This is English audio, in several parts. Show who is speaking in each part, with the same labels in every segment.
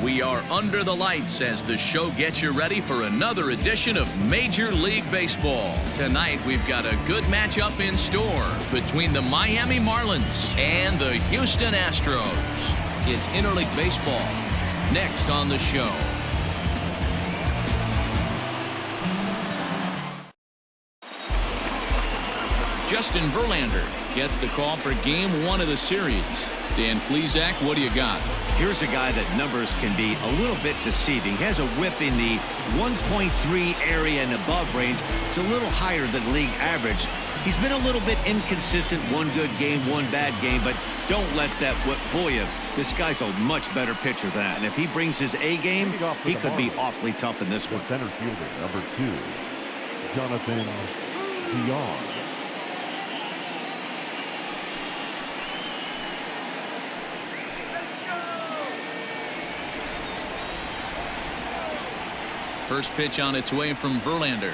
Speaker 1: We are under the lights as the show gets you ready for another edition of Major League Baseball. Tonight, we've got a good matchup in store between the Miami Marlins and the Houston Astros. It's interleague baseball next on the show. Justin Verlander gets the call for Game 1 of the series. Dan Plesac, what do you got?
Speaker 2: Here's a guy that numbers can be a little bit deceiving. He has a whip in the 1.3 area and above range. It's a little higher than league average. He's been a little bit inconsistent. One good game, one bad game, but don't let that whip fool you. This guy's a much better pitcher than that. And if he brings his A game, he could be awfully tough in this one.
Speaker 3: Center fielder, number 2, Jonathan HOU.
Speaker 1: First pitch on its way from Verlander.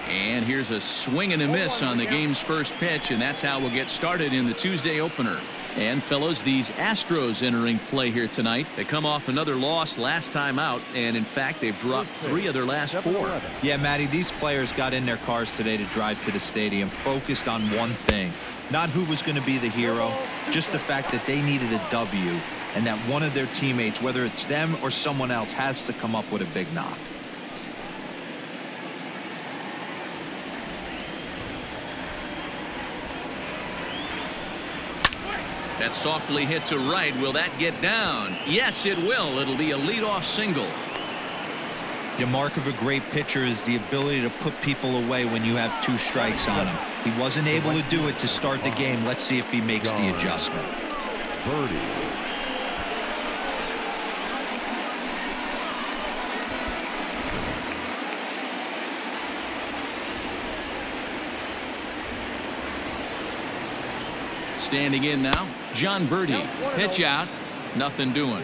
Speaker 1: And here's a swing and a miss on the game's first pitch, and that's how we'll get started in the Tuesday opener. And fellows, these Astros entering play here tonight. They come off another loss last time out, and in fact they've dropped 3 of their last 4.
Speaker 4: Yeah, Matty, these players got in their cars today to drive to the stadium focused on one thing. Not who was going to be the hero, just the fact that they needed a W, and that one of their teammates, whether it's them or someone else, has to come up with a big knock.
Speaker 1: That's softly hit to right. Will that get down? Yes, it will. It'll be a leadoff single.
Speaker 4: The mark of a great pitcher is the ability to put people away when you have 2 strikes on him. He wasn't able to do it to start the game. Let's see if he makes the adjustment.
Speaker 3: Birdie.
Speaker 1: Standing in now, John Birdie. Pitch out, nothing doing.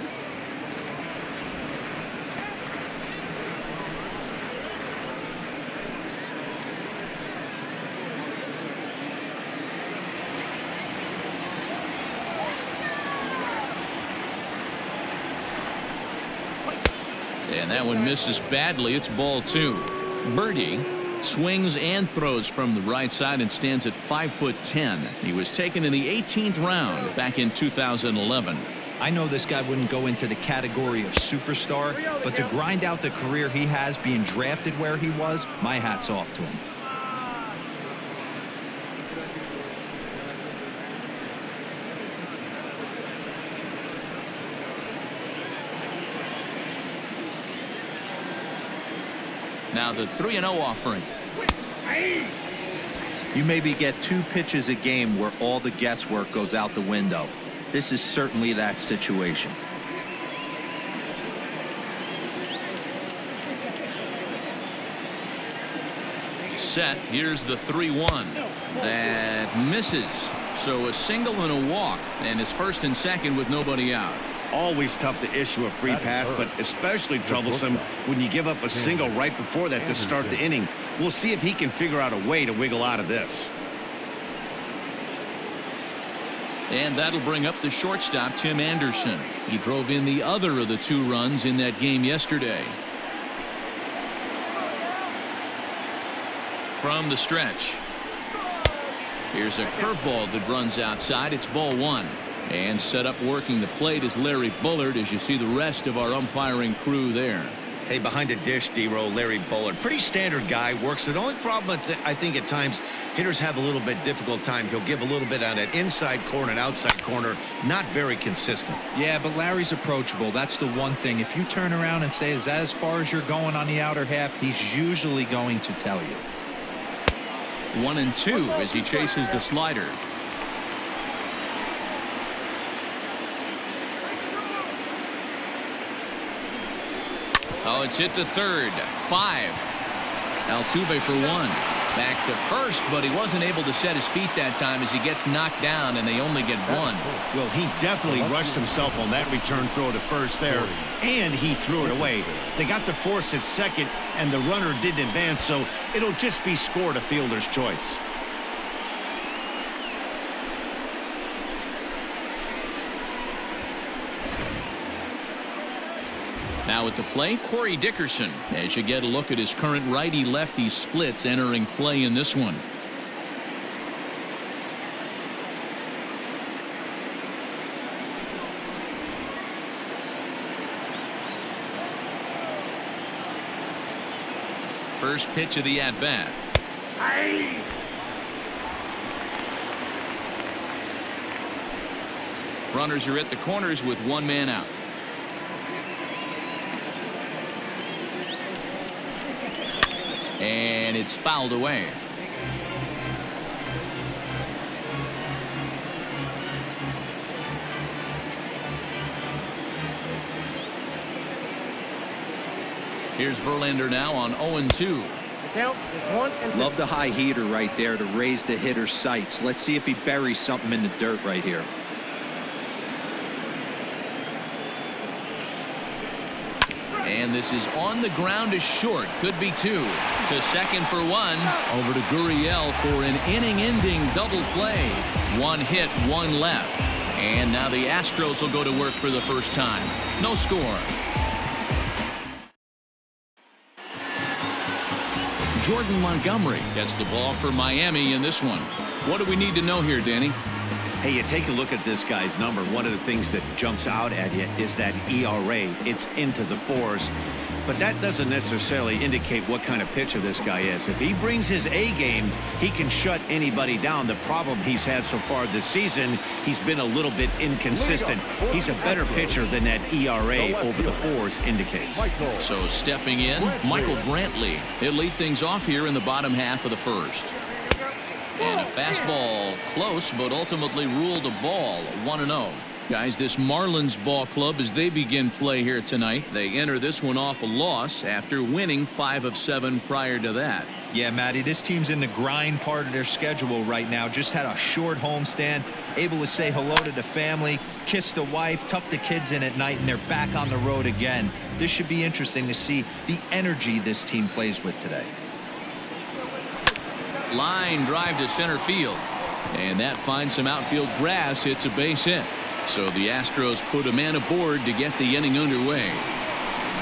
Speaker 1: And that one misses badly. It's ball 2. Birdie swings and throws from the right side and stands at 5'10". He was taken in the 18th round back in 2011.
Speaker 4: I know this guy wouldn't go into the category of superstar, but to grind out the career he has being drafted where he was, my hat's off to him.
Speaker 1: Now the 3-0 offering.
Speaker 4: You maybe get 2 pitches a game where all the guesswork goes out the window. This is certainly that situation.
Speaker 1: Set. Here's the 3-1. That misses. So a single and a walk, and it's first and second with nobody out.
Speaker 2: Always tough to issue a free pass, but especially troublesome when you give up a single right before that to start the inning. We'll see if he can figure out a way to wiggle out of this.
Speaker 1: And that'll bring up the shortstop, Tim Anderson. He drove in the other of the 2 runs in that game yesterday. From the stretch. Here's a curveball that runs outside. It's ball 1. And set up working the plate is Larry Bullard, as you see the rest of our umpiring crew there.
Speaker 2: Hey, behind the dish, D-Row, Larry Bullard. Pretty standard guy, works. The only problem I think at times hitters have a little bit difficult time. He'll give a little bit on that inside corner and outside corner. Not very consistent.
Speaker 4: Yeah, but Larry's approachable. That's the one thing. If you turn around and say, is that as far as you're going on the outer half, he's usually going to tell you.
Speaker 1: 1-2 as he chases the slider. Oh, it's hit to third. 5. Altuve for 1. Back to first, but he wasn't able to set his feet that time as he gets knocked down, and they only get 1.
Speaker 2: Well, he definitely rushed himself on that return throw to first there, and he threw it away. They got to force at second, and the runner didn't advance, so it'll just be scored a fielder's choice.
Speaker 1: Now at the plate, Corey Dickerson. As you get a look at his current righty-lefty splits entering play in this one. First pitch of the at-bat. Runners are at the corners with one man out. And it's fouled away. Here's Verlander now on 0-2.
Speaker 4: Love the high heater right there to raise the hitter's sights. Let's see if he buries something in the dirt right here.
Speaker 1: And this is on the ground is short. Could be two. To second for one. Over to Gurriel for an inning-ending double play. One hit, one left. And now the Astros will go to work for the first time. No score. Jordan Montgomery gets the ball for Miami in this one. What do we need to know here, Danny?
Speaker 2: Hey, you take a look at this guy's number. One of the things that jumps out at you is that ERA. It's into the 4s. But that doesn't necessarily indicate what kind of pitcher this guy is. If he brings his A game, he can shut anybody down. The problem he's had so far this season, he's been a little bit inconsistent. He's a better pitcher than that ERA over the 4s indicates.
Speaker 1: So stepping in, Michael Brantley. He'll lead things off here in the bottom half of the first. And a fastball close, but ultimately ruled a ball. 1-0. Guys, this Marlins ball club, as they begin play here tonight, they enter this one off a loss after winning 5 of 7 prior to that.
Speaker 4: Yeah, Matty, this team's in the grind part of their schedule right now. Just had a short homestand, able to say hello to the family, kiss the wife, tuck the kids in at night, and they're back on the road again. This should be interesting to see the energy this team plays with today.
Speaker 1: Line drive to center field. And that finds some outfield grass. It's a base hit. So the Astros put a man aboard to get the inning underway.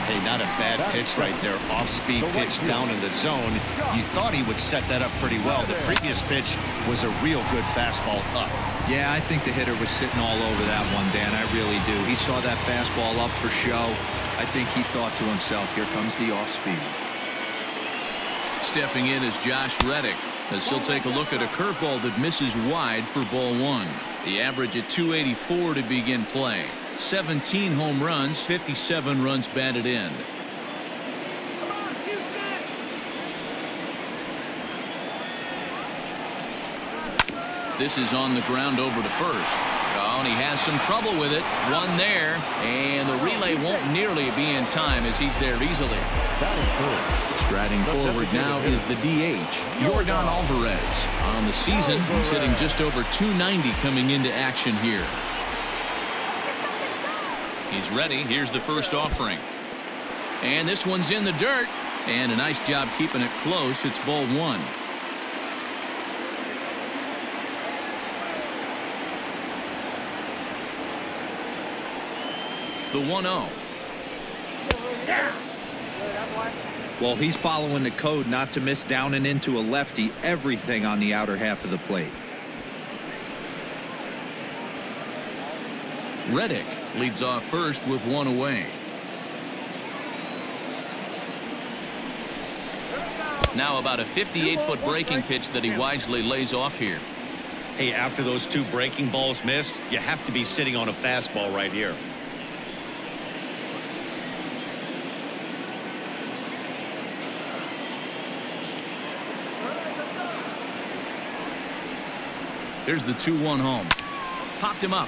Speaker 2: Hey, not a bad pitch right there. Off-speed pitch down in the zone. You thought he would set that up pretty well. The previous pitch was a real good fastball up.
Speaker 4: Yeah, I think the hitter was sitting all over that one, Dan. I really do. He saw that fastball up for show. I think he thought to himself, here comes the off-speed.
Speaker 1: Stepping in is Josh Reddick, as he'll take a look at a curveball that misses wide for ball 1. The average at 284 to begin play. 17 home runs, 57 runs batted in. This is on the ground over to first. Oh, and he has some trouble with it. One there, and the relay won't nearly be in time as he's there easily. Striding forward now is the DH, Yordan Alvarez. On the season, he's hitting just over 290 coming into action here. He's ready. Here's the first offering. And this one's in the dirt. And a nice job keeping it close. It's ball 1. The 1-0.
Speaker 4: Well, he's following the code not to miss down and into a lefty. Everything on the outer half of the plate.
Speaker 1: Reddick leads off first with one away. Now about a 58-foot breaking pitch that he wisely lays off here.
Speaker 2: Hey, after those 2 breaking balls missed, you have to be sitting on a fastball right here.
Speaker 1: Here's the 2-1 home. Popped him up.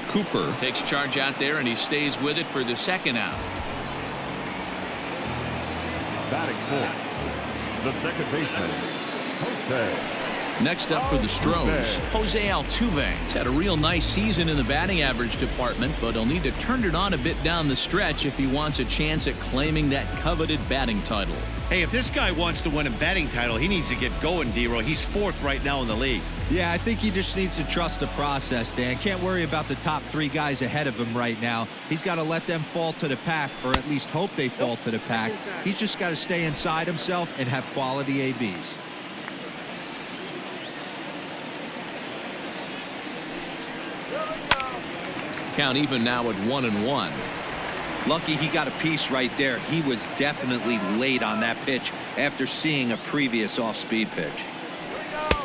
Speaker 1: Cooper takes charge out there, and he stays with it for the second out.
Speaker 3: Batting fourth, the second baseman, Jose.
Speaker 1: Next up for the Stros, Jose Altuve. He's had a real nice season in the batting average department, but he'll need to turn it on a bit down the stretch if he wants a chance at claiming that coveted batting title.
Speaker 2: Hey, if this guy wants to win a batting title, he needs to get going, D-Roy. He's 4th right now in the league.
Speaker 4: Yeah, I think he just needs to trust the process, Dan. Can't worry about the top 3 guys ahead of him right now. He's got to let them fall to the pack, or at least hope they fall to the pack. He's just got to stay inside himself and have quality ABs.
Speaker 1: Count even now at 1-1.
Speaker 4: Lucky he got a piece right there. He was definitely late on that pitch after seeing a previous off-speed pitch.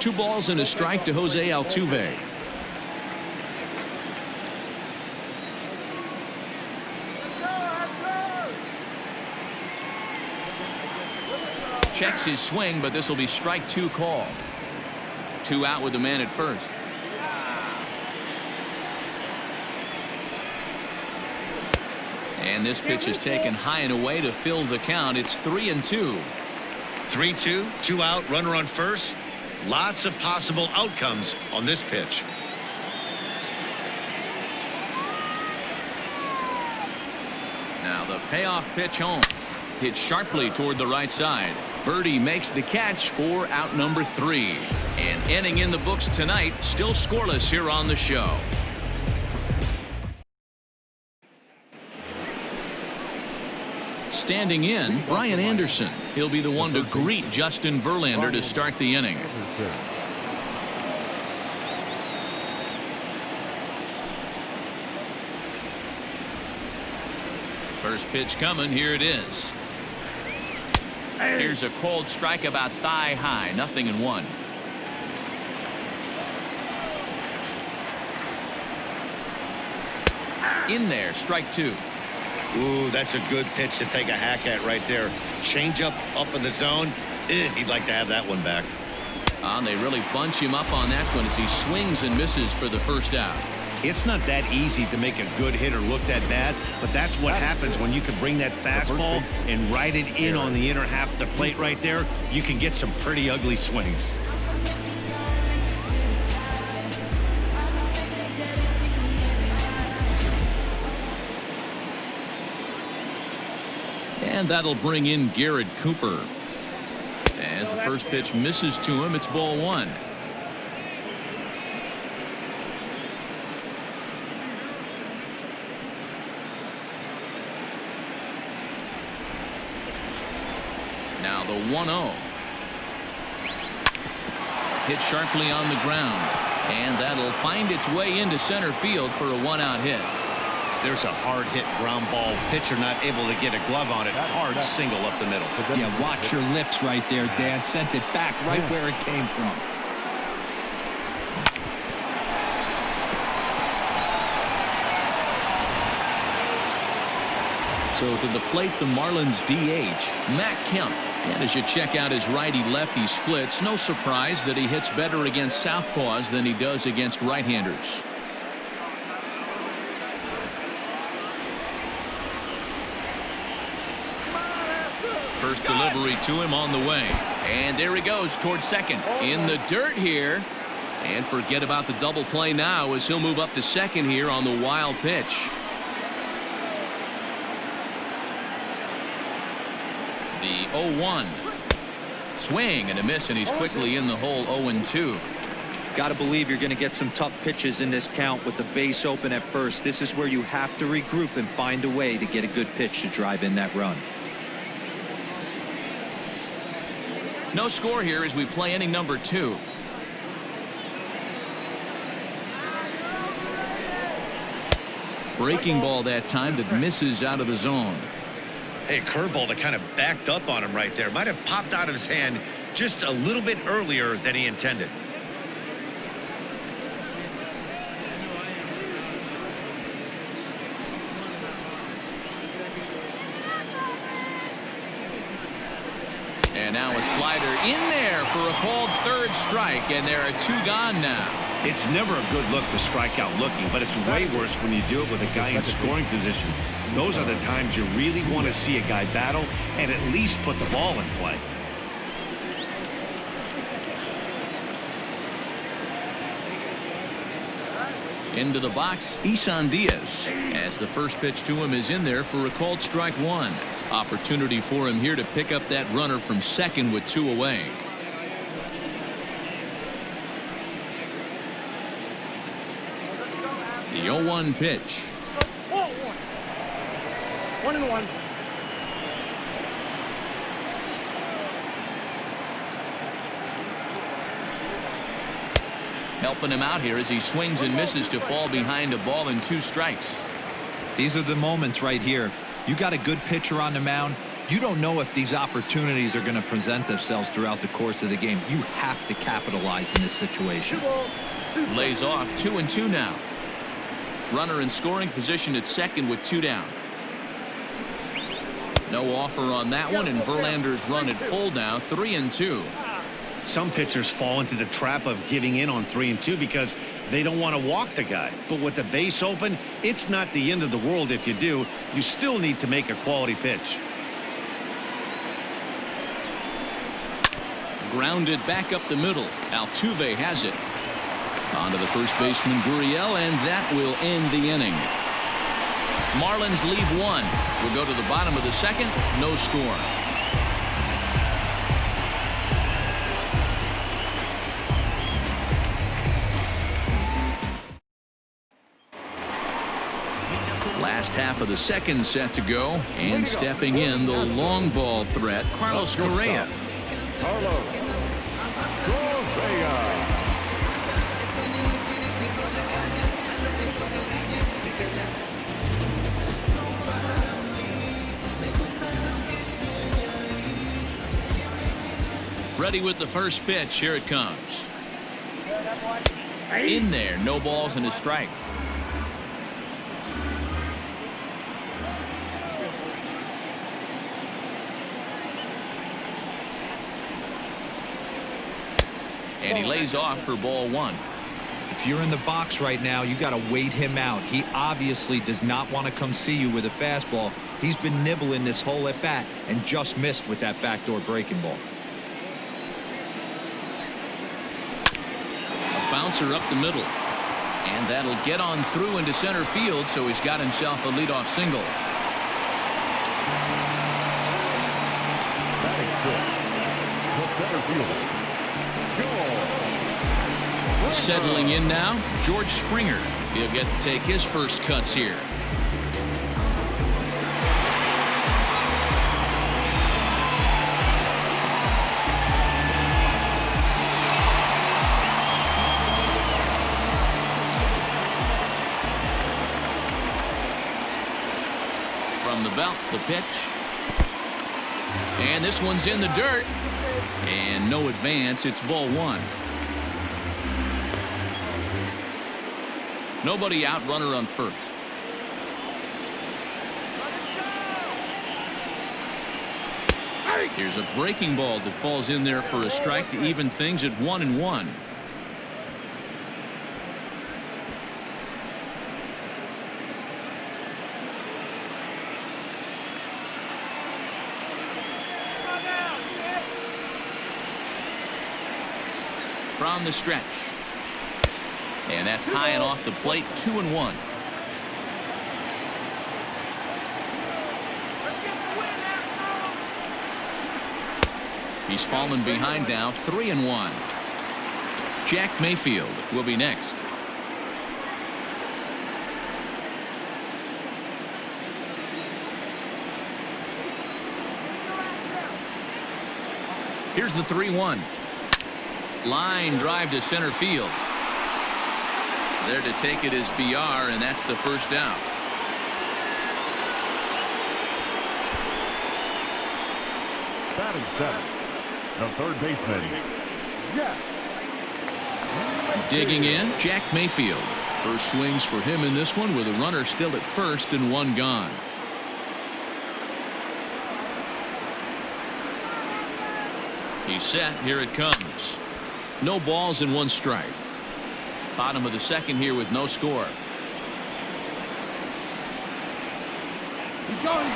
Speaker 1: 2 balls and a strike to Jose Altuve. Checks his swing, but this will be strike 2 call. 2 out with the man at first. And this pitch is taken high and away to fill the count. It's 3-2.
Speaker 2: 3-2, 2 out, runner on first. Lots of possible outcomes on this pitch.
Speaker 1: Now the payoff pitch home. Hit sharply toward the right side. Birdie makes the catch for out number 3. And ending in the books tonight, still scoreless here on the show. Standing in, Brian Anderson. He'll be the one to greet Justin Verlander to start the inning. First pitch coming. Here it is. Here's a cold strike about thigh high. 0-1. In there, strike 2.
Speaker 2: Ooh, that's a good pitch to take a hack at right there. Change up in the zone. He'd like to have that one back.
Speaker 1: And they really bunch him up on that one as he swings and misses for the first out.
Speaker 2: It's not that easy to make a good hitter look that bad, but that's what happens when you can bring that fastball and ride it in on the inner half of the plate right there. You can get some pretty ugly swings.
Speaker 1: And that'll bring in Garrett Cooper. As the first pitch misses to him, it's ball 1. Now the 1-0. Hit sharply on the ground. And that'll find its way into center field for a 1-out hit.
Speaker 2: There's a hard hit ground ball. Pitcher not able to get a glove on it. Hard single up the middle.
Speaker 4: Yeah, watch your lips right there, Dan. Sent it back right where it came from.
Speaker 1: So to the plate, the Marlins DH, Matt Kemp. And as you check out his righty-lefty splits, no surprise that he hits better against southpaws than he does against right-handers. First delivery to him on the way. And there he goes towards second. In the dirt here. And forget about the double play now as he'll move up to second here on the wild pitch. The 0-1. Swing and a miss, and he's quickly in the hole. 0-2.
Speaker 4: Got to believe you're going to get some tough pitches in this count with the base open at first. This is where you have to regroup and find a way to get a good pitch to drive in that run.
Speaker 1: No score here as we play inning number 2. Breaking ball that time that misses out of the zone.
Speaker 2: Hey, curveball that kind of backed up on him right there. Might have popped out of his hand just a little bit earlier than he intended.
Speaker 1: And now a slider in there for a called third strike, and there are 2 gone now.
Speaker 2: It's never a good look to strike out looking, but it's way worse when you do it with a guy in scoring position. Those are the times you really want to see a guy battle and at least put the ball in play.
Speaker 1: Into the box, Isan Diaz, as the first pitch to him is in there for a called strike one. Opportunity for him here to pick up that runner from second with 2 away. The 0-1 pitch.
Speaker 5: 1-1.
Speaker 1: Helping him out here as he swings and misses to fall behind a ball and 2 strikes.
Speaker 4: These are the moments right here. You got a good pitcher on the mound. You don't know if these opportunities are going to present themselves throughout the course of the game. You have to capitalize in this situation.
Speaker 1: Lays off 2-2 now. Runner in scoring position at second with 2 down. No offer on that one, and Verlander's run at full now, 3-2.
Speaker 2: Some pitchers fall into the trap of giving in on 3-2 because they don't want to walk the guy. But with the base open, it's not the end of the world if you do. You still need to make a quality pitch.
Speaker 1: Grounded back up the middle. Altuve has it. On to the first baseman, Gurriel, and that will end the inning. Marlins lead 1. We'll go to the bottom of the second. No score. Last half of the second set to go, and stepping in the long ball threat, Carlos Correa.
Speaker 3: Carlos Correa.
Speaker 1: Ready with the first pitch. Here it comes. In there, no balls and a strike. And he lays off for ball 1.
Speaker 4: If you're in the box right now, you got to wait him out. He obviously does not want to come see you with a fastball. He's been nibbling this whole at bat and just missed with that backdoor breaking ball.
Speaker 1: A bouncer up the middle, and that'll get on through into center field, so he's got himself a leadoff single.
Speaker 3: Batting fifth, the center fielder.
Speaker 1: Settling in now, George Springer. He'll get to take his first cuts here. From the belt, the pitch. And this one's in the dirt. And no advance. It's ball 1. Nobody out, runner on first. Here's a breaking ball that falls in there for a strike to even things at 1-1. From the stretch. And that's high and off the plate, 2-1. He's fallen behind now, 3-1. Jack Mayfield will be next. Here's the 3-1. Line drive to center field. There to take it is VR, and that's the first out.
Speaker 3: Batting seventh, the third baseman, Jack.
Speaker 1: Digging in, Jack Mayfield. First swings for him in this one with a runner still at first and 1 gone. He's set. Here it comes. No balls and 1 strike. Bottom of the second here with no score.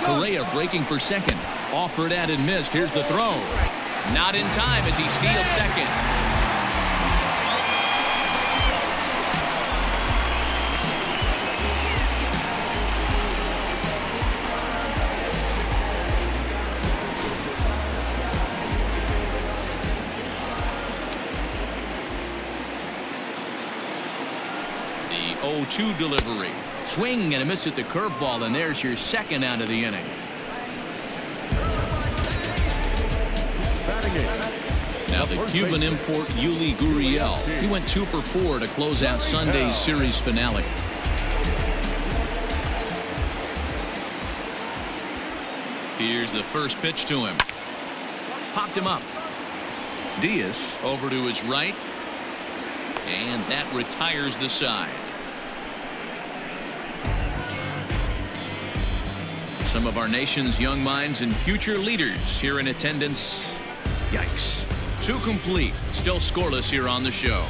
Speaker 1: Correa breaking for second. Offered at and missed. Here's the throw. Not in time as he steals second. The 0-2 delivery. Swing and a miss at the curveball, and there's your second out of the inning. Now the Cuban import Yuli Gurriel. He went 2 for 4 to close out Sunday's series finale. Here's the first pitch to him. Popped him up. Diaz over to his right. And that retires the side. Some of our nation's young minds and future leaders here in attendance. Yikes. 2 complete. Still scoreless here on the show.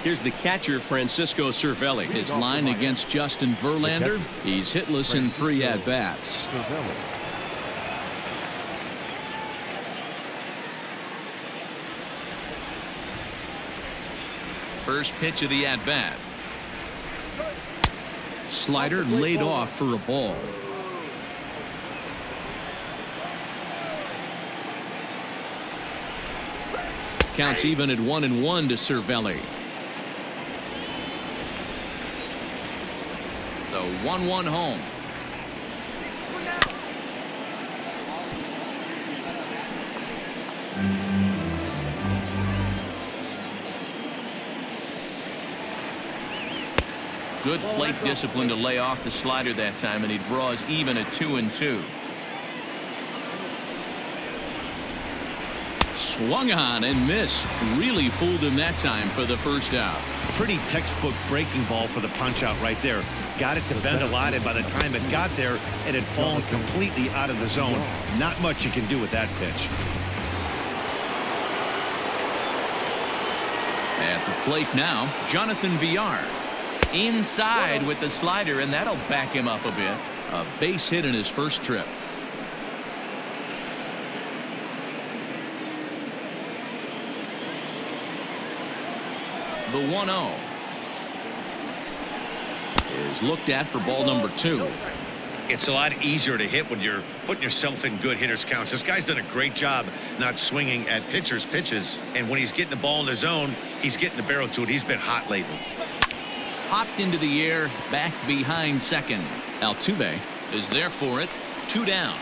Speaker 1: Here's the catcher, Francisco Cervelli. His line against Justin Verlander. He's hitless in 3 at-bats. First pitch of the at-bat. Slider laid off for a ball. Counts even at 1-1 to Cervelli. The 1-1 home. Good plate discipline to lay off the slider that time, and he draws even at 2-2. Swung on and missed. Really fooled him that time for the first out.
Speaker 2: Pretty textbook breaking ball for the punch out right there. Got it to bend a lot, and by the time it got there, it had fallen completely out of the zone. Not much you can do with that pitch.
Speaker 1: At the plate now, Jonathan Villar. Inside with the slider, and that'll back him up a bit. A base hit in his first trip. The 1-0 is looked at for ball number 2.
Speaker 2: It's a lot easier to hit when you're putting yourself in good hitters counts. This guy's done a great job not swinging at pitchers' pitches, and when he's getting the ball in the zone, he's getting the barrel to it. He's been hot lately.
Speaker 1: Popped into the air, back behind second. Altuve is there for it. 2 down.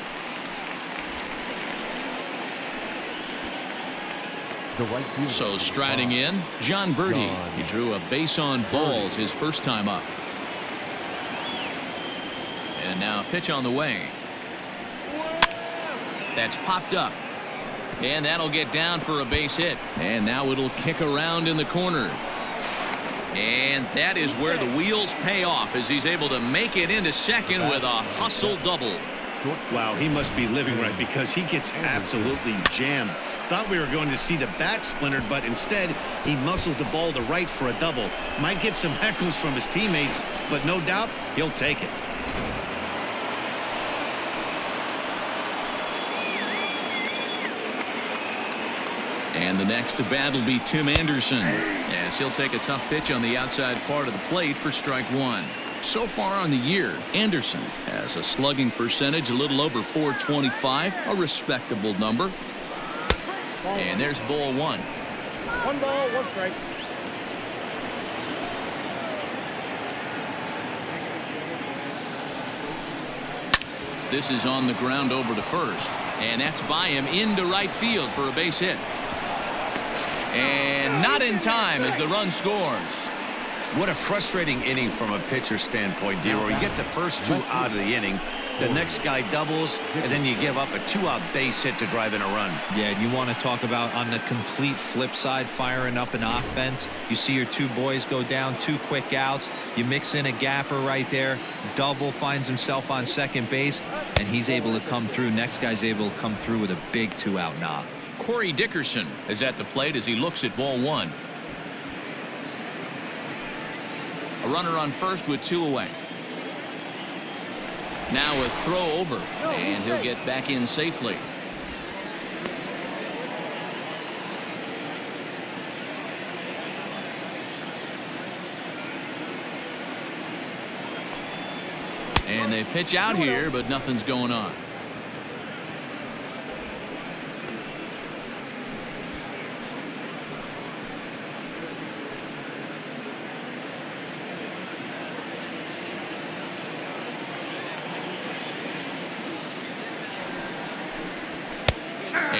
Speaker 1: So striding in, John Birdie. He drew a base on balls his first time up. And now a pitch on the way. That's popped up. And that'll get down for a base hit. And now it'll kick around in the corner. And that is where the wheels pay off as he's able to make it into second with a hustle double.
Speaker 2: Wow, he must be living right because he gets absolutely jammed. Thought we were going to see the bat splintered, but instead he muscles the ball to right for a double. Might get some heckles from his teammates, but no doubt he'll take it.
Speaker 1: And the next to bat will be Tim Anderson, as he'll take a tough pitch on the outside part of the plate for strike 1. So far on the year, Anderson has a slugging percentage a little over .425, a respectable number. And there's ball 1.
Speaker 5: 1 ball, 1 strike.
Speaker 1: This is on the ground over to first, and that's by him into right field for a base hit. And not in time as the run scores.
Speaker 2: What a frustrating inning from a pitcher's standpoint, Dero. You get the first 2 out of the inning. The next guy doubles, and then you give up a 2-out base hit to drive in a run.
Speaker 4: Yeah, and you want to talk about on the complete flip side, firing up an offense. You see your 2 boys go down, 2 quick outs. You mix in a gapper right there. Double finds himself on second base, and he's able to come through. Next guy's able to come through with a big 2-out knock.
Speaker 1: Corey Dickerson is at the plate as he looks at ball 1. A runner on first with 2 away. Now a throw over, and he'll get back in safely. And they pitch out here, but nothing's going on.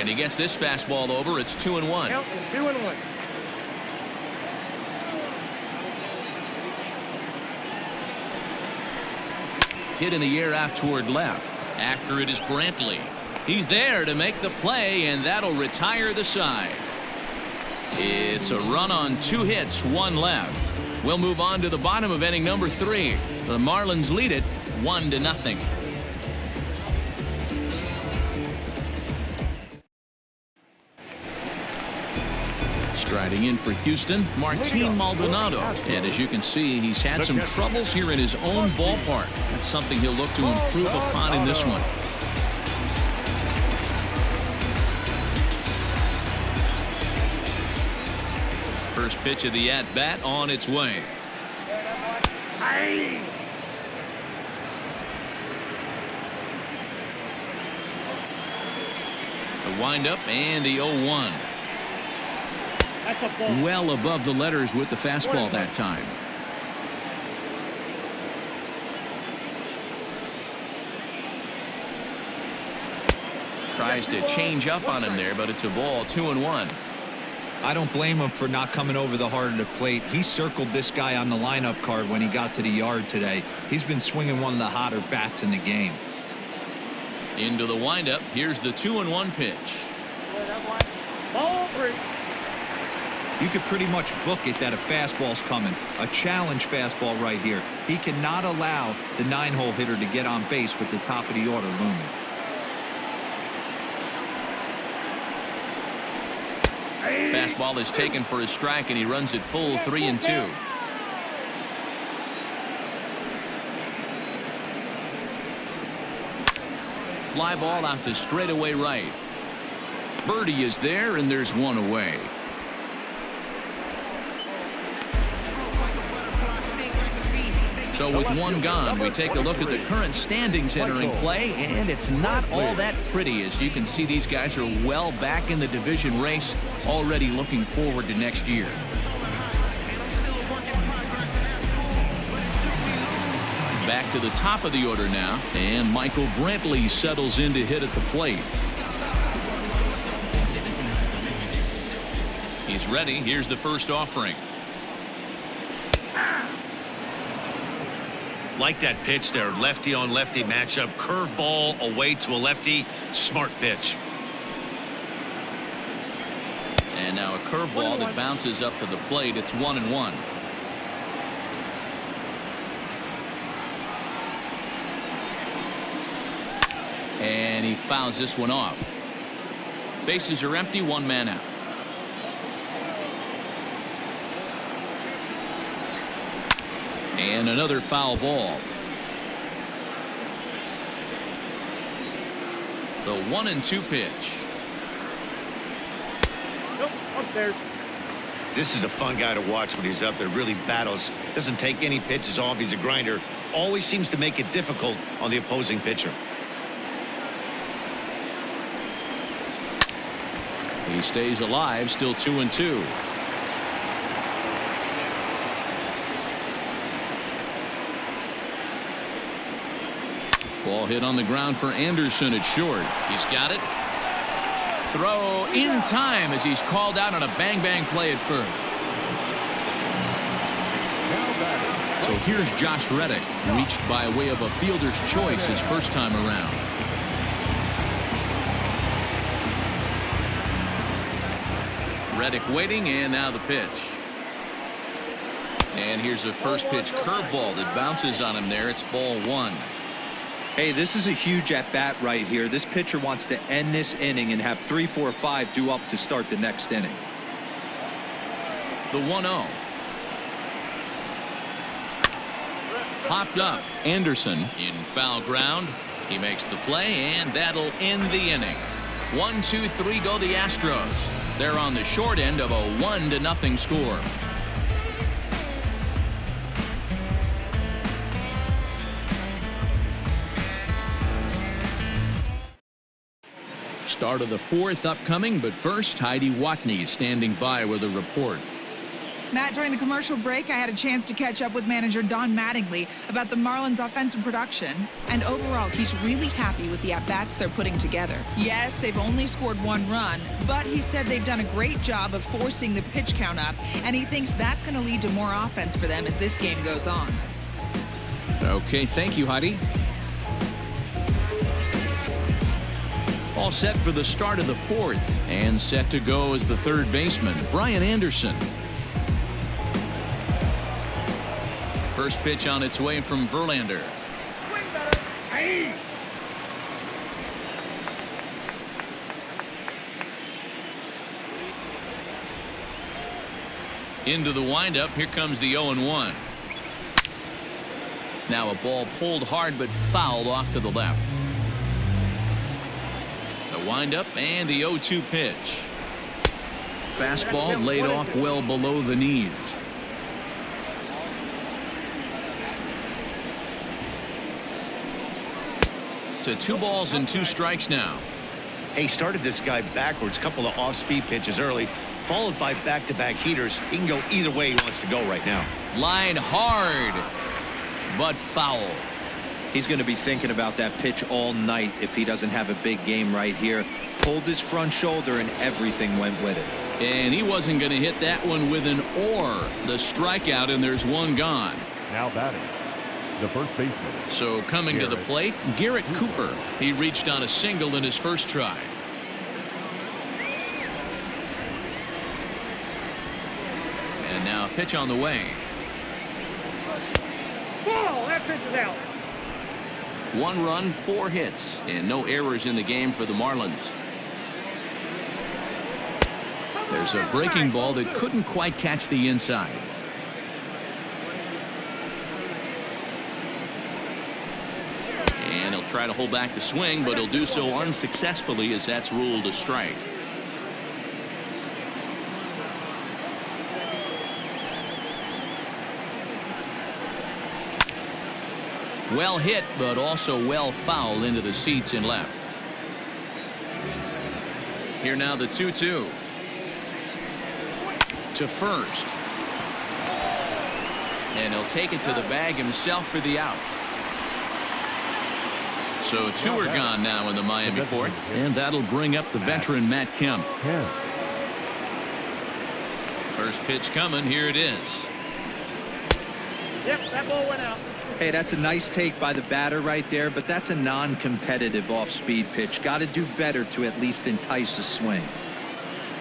Speaker 1: And he gets this fastball over. It's 2-1.
Speaker 5: Count 2-1.
Speaker 1: Hit in the air out toward left. After it is Brantley. He's there to make the play, and that'll retire the side. It's a run on 2 hits, 1 left. We'll move on to the bottom of inning number 3. The Marlins lead it 1-0. Striding in for Houston, Martin Maldonado. And as you can see, he's had some troubles here in his own ballpark. That's something he'll look to improve upon in this one. First pitch of the at-bat on its way. The windup and the 0-1. Well above the letters with the fastball that time. Tries to change up on him there, but it's a ball. 2-1.
Speaker 4: I don't blame him for not coming over the heart of the plate. He circled this guy on the lineup card when he got to the yard today. He's been swinging one of the hotter bats in the game.
Speaker 1: Into the windup. Here's the 2-1 pitch.
Speaker 5: Ball 3.
Speaker 4: You could pretty much book it that a fastball's coming. A challenge fastball right here. He cannot allow the 9-hole hitter to get on base with the top of the order looming.
Speaker 1: Fastball is taken for a strike, and he runs it full 3-2. Fly ball out to straightaway right. Birdie is there, and there's 1 away. So with 1 gone, we take a look at the current standings entering play, and it's not all that pretty. As you can see, these guys are well back in the division race, already looking forward to next year. Back to the top of the order now, and Michael Brantley settles in to hit at the plate. He's ready. Here's the first offering.
Speaker 2: Like that pitch there, lefty on lefty matchup, curveball away to a lefty, smart pitch.
Speaker 1: And now a curveball that bounces up to the plate. It's 1-1. And he fouls this one off. Bases are empty, 1 man out. And another foul ball. The 1-2 pitch.
Speaker 5: Nope, upstairs.
Speaker 2: This is a fun guy to watch when he's up there. Really battles. Doesn't take any pitches off. He's a grinder. Always seems to make it difficult on the opposing pitcher.
Speaker 1: He stays alive, still 2-2. Ball hit on the ground for Anderson at short. He's got it. Throw in time as he's called out on a bang-bang play at first. So here's Josh Reddick, reached by way of a fielder's choice his first time around. Reddick waiting, and now the pitch. And here's a first pitch curveball that bounces on him there. It's ball 1.
Speaker 4: Hey, this is a huge at-bat right here. This pitcher wants to end this inning and have 3, 4, 5 due up to start the next inning.
Speaker 1: The 1-0. Popped up. Anderson in foul ground. He makes the play, and that'll end the inning. 1, 2, 3 go the Astros. They're on the short end of a 1-0 score. Start of the 4th upcoming, but first Heidi Watney standing by with a report.
Speaker 6: Matt, during the commercial break, I had a chance to catch up with manager Don Mattingly about the Marlins' offensive production. And overall, he's really happy with the at-bats they're putting together. Yes, they've only scored 1 run, but he said they've done a great job of forcing the pitch count up, and he thinks that's going to lead to more offense for them as this game goes on.
Speaker 1: Okay, thank you, Heidi. All set for the start of the 4th, and set to go is the third baseman, Brian Anderson. First pitch on its way from Verlander. Into the windup. Here comes the 0-1. Now a ball pulled hard but fouled off to the left. The windup and the 0-2 pitch. Fastball laid off well below the knees. To 2 balls and 2 strikes now.
Speaker 2: He started this guy backwards, couple of off-speed pitches early, followed by back-to-back heaters. He can go either way he wants to go right now.
Speaker 1: Line hard, but foul.
Speaker 4: He's going to be thinking about that pitch all night if he doesn't have a big game right here. Pulled his front shoulder and everything went with it.
Speaker 1: And he wasn't going to hit that one with an or. The strikeout, and there's 1 gone.
Speaker 3: Now batting, the first baseman.
Speaker 1: So coming to the plate, Garrett Cooper. He reached on a single in his first try. And now a pitch on the way.
Speaker 5: Ball, that pitch is out.
Speaker 1: 1 run, 4 hits, and no errors in the game for the Marlins. There's a breaking ball that couldn't quite catch the inside. And he'll try to hold back the swing, but he'll do so unsuccessfully as that's ruled a strike. Well hit, but also well fouled into the seats in left. Here now the 2-2. To first. And he'll take it to the bag himself for the out. So 2 are gone now in the Miami 4th, and that'll bring up the veteran Matt Kemp. First pitch coming. Here it is.
Speaker 5: Yep, that ball went out.
Speaker 4: Hey, that's a nice take by the batter right there, but that's a non-competitive off-speed pitch. Got to do better to at least entice a swing.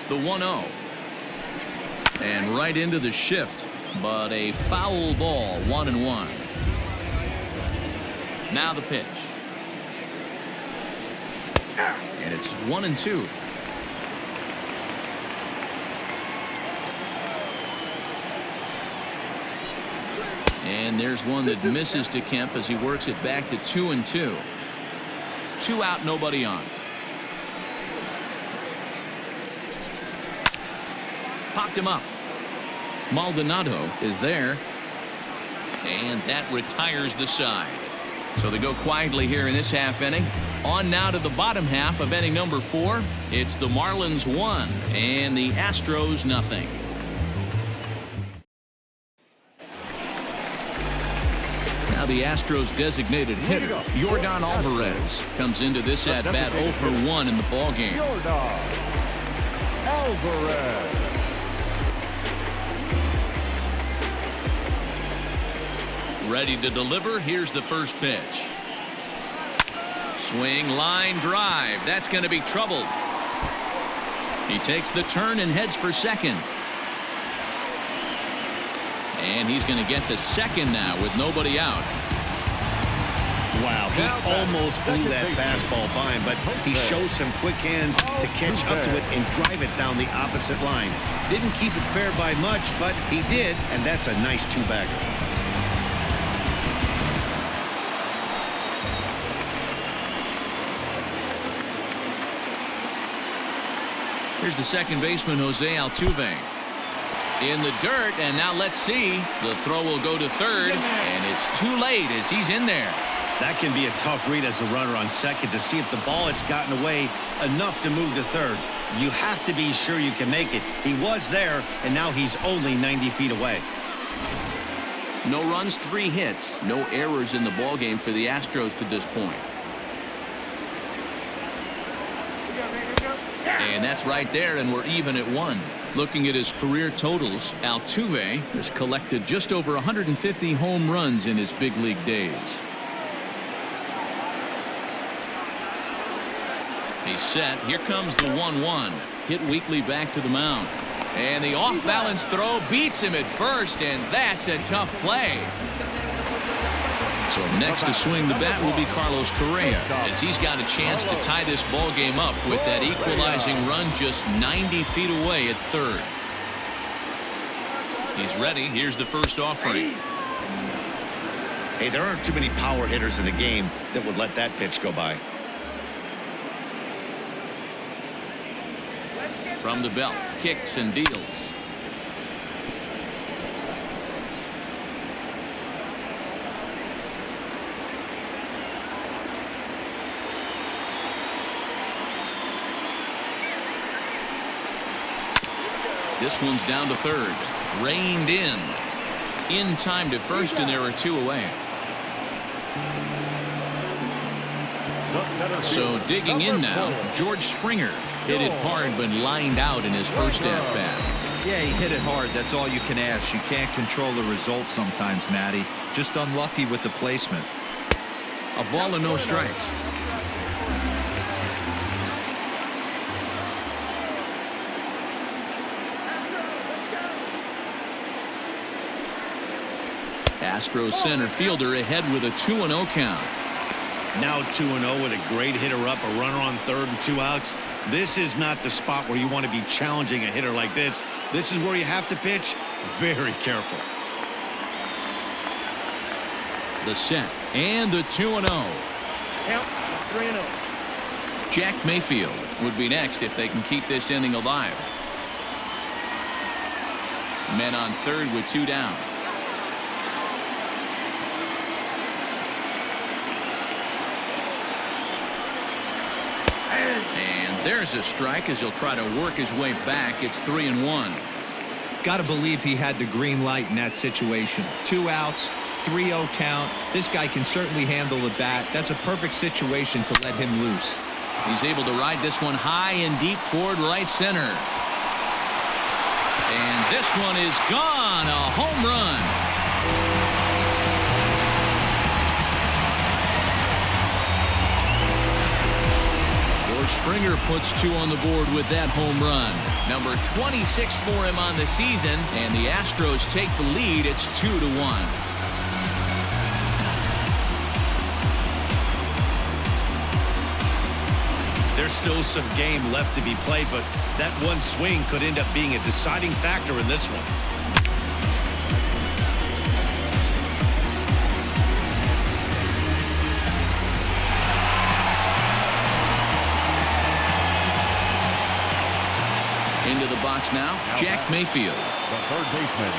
Speaker 1: The 1-0. And right into the shift, but a foul ball, 1-1. Now the pitch. And it's 1-2. And there's one that misses to Kemp as he works it back to 2-2. 2 out, nobody on. Popped him up. Maldonado is there. And that retires the side. So they go quietly here in this half inning. On now to the bottom half of inning number 4. It's the Marlins 1 and the Astros nothing. Now the Astros designated hitter, Yordan Alvarez, comes into this at-bat 0 for 1 in the ballgame.
Speaker 3: Yordan Alvarez.
Speaker 1: Ready to deliver. Here's the first pitch. Swing, line drive. That's going to be troubled. He takes the turn and heads for second. And he's going to get to second now with nobody out.
Speaker 2: Wow, he almost blew that fastball by him, but he shows some quick hands to catch up to it and drive it down the opposite line. Didn't keep it fair by much, but he did, and that's a nice 2-bagger.
Speaker 1: Here's the second baseman, Jose Altuve. In the dirt, and now let's see. The throw will go to third, and it's too late as he's in there.
Speaker 2: That can be a tough read as a runner on second to see if the ball has gotten away enough to move to third. You have to be sure you can make it. He was there, and now he's only 90 feet away.
Speaker 1: No runs, 3 hits. No errors in the ballgame for the Astros to this point. And that's right there, and we're even at 1. Looking at his career totals, Altuve has collected just over 150 home runs in his big league days. He's set. Here comes the 1-1. Hit weakly back to the mound. And the off-balance throw beats him at first, and that's a tough play. So next to swing the bat will be Carlos Correa, as he's got a chance to tie this ball game up with that equalizing run just 90 feet away at third. He's ready. Here's the first offering.
Speaker 2: Hey, there aren't too many power hitters in the game that would let that pitch go by.
Speaker 1: From the belt, kicks and deals. This one's down to third. Reined in. In time to first, and there are 2 away. So digging in now, George Springer. Hit it hard, but lined out in his first at-bat.
Speaker 4: Yeah, he hit it hard. That's all you can ask. You can't control the result sometimes, Matty. Just unlucky with the placement.
Speaker 1: A ball and no strikes. Astros center fielder ahead with a 2-0 count.
Speaker 2: Now 2-0 with a great hitter up, a runner on third and 2 outs. This is not the spot where you want to be challenging a hitter like this. This is where you have to pitch very careful.
Speaker 1: The set and the 2-0.
Speaker 5: Count 3-0.
Speaker 1: Jack Mayfield would be next if they can keep this inning alive. Men on third with 2 down. And there's a strike as he'll try to work his way back. It's 3-1.
Speaker 4: Got to believe he had the green light in that situation. 2 outs, 3-0 count. This guy can certainly handle the bat. That's a perfect situation to let him loose.
Speaker 1: He's able to ride this one high and deep toward right center. And this one is gone. A home run. Springer puts 2 on the board with that home run. Number 26 for him on the season, and the Astros take the lead. It's 2-1.
Speaker 2: There's still some game left to be played, but that one swing could end up being a deciding factor in this one.
Speaker 1: Into the box now, Jack Mayfield.
Speaker 3: The third baseman.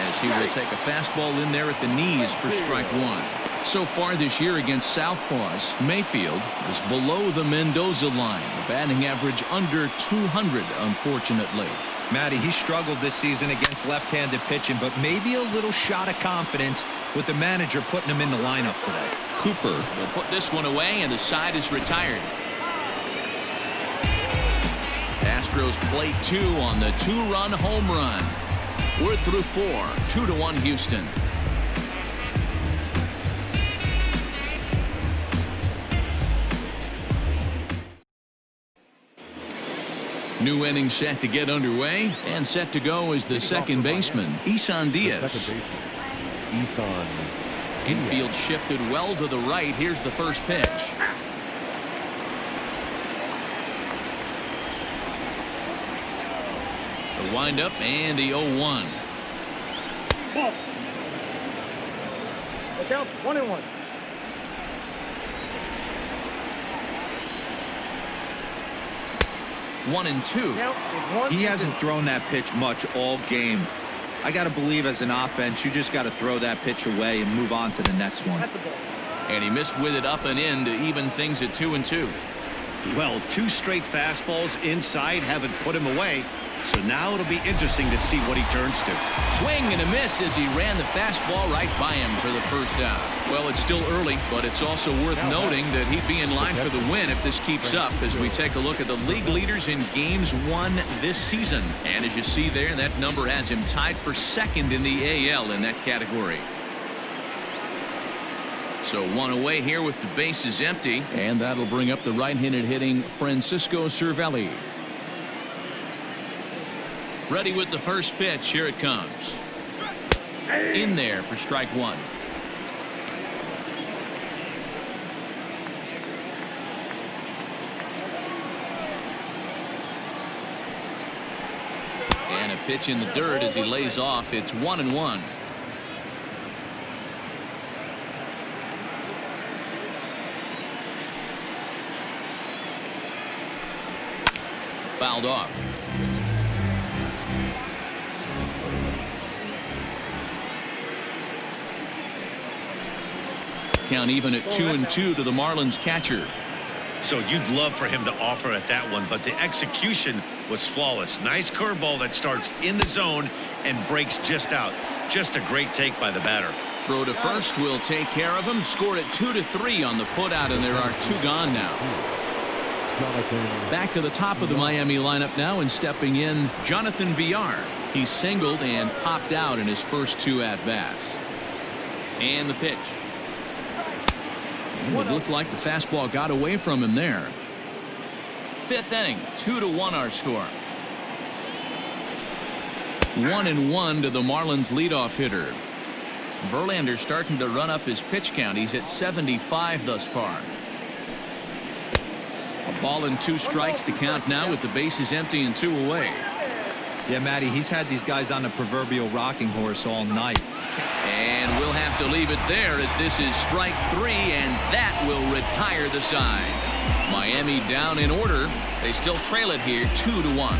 Speaker 1: As he will take a fastball in there at the knees for strike 1. So far this year against Southpaws, Mayfield is below the Mendoza line. A batting average under 200, unfortunately.
Speaker 4: Matty, he struggled this season against left-handed pitching, but maybe a little shot of confidence with the manager putting him in the lineup today.
Speaker 1: Cooper will put this one away, and the side is retired. Astros play 2 on the 2-run home run. We're through 4, 2-1 Houston. New inning set to get underway, and set to go is the second baseman, Isan Diaz. Infield shifted well to the right. Here's the first pitch. The windup and the 0-1.
Speaker 5: Ball. Look out, 1-1.
Speaker 1: One and two.
Speaker 4: He hasn't thrown that pitch much all game. I got to believe as an offense, you just got to throw that pitch away and move on to the next one.
Speaker 1: And he missed with it up and in to even things at 2-2.
Speaker 2: Well, 2 straight fastballs inside haven't put him away. So now it'll be interesting to see what he turns to.
Speaker 1: Swing and a miss as he ran the fastball right by him for the first down. Well, it's still early, but it's also worth noting that he'd be in line for the win if this keeps up as we take a look at the league leaders in games won this season. And as you see there, that number has him tied for second in the AL in that category. So 1 away here with the bases empty, and that'll bring up the right-handed hitting Francisco Cervelli. Ready with the first pitch. Here it comes. In there for strike 1. And a pitch in the dirt as he lays off. It's 1-1. Fouled off. Count even at 2-2 to the Marlins catcher.
Speaker 2: So you'd love for him to offer at that one, but the execution was flawless. Nice curveball that starts in the zone and breaks just out. Just a great take by the batter.
Speaker 1: Throw to first will take care of him. Scored at 2-3 on the putout, and there are 2 gone now. Back to the top of the Miami lineup now, and stepping in, Jonathan Villar. He singled and popped out in his first 2 at-bats. And the pitch. It looked like the fastball got away from him there. 5th inning, 2-1 our score. 1-1 to the Marlins leadoff hitter. Verlander starting to run up his pitch count. He's at 75 thus far. A ball and 2 strikes the count now with the bases empty and 2 away.
Speaker 4: Yeah, Matty, he's had these guys on the proverbial rocking horse all night.
Speaker 1: And we'll have to leave it there as this is strike 3, and that will retire the side. Miami down in order. They still trail it here 2-1.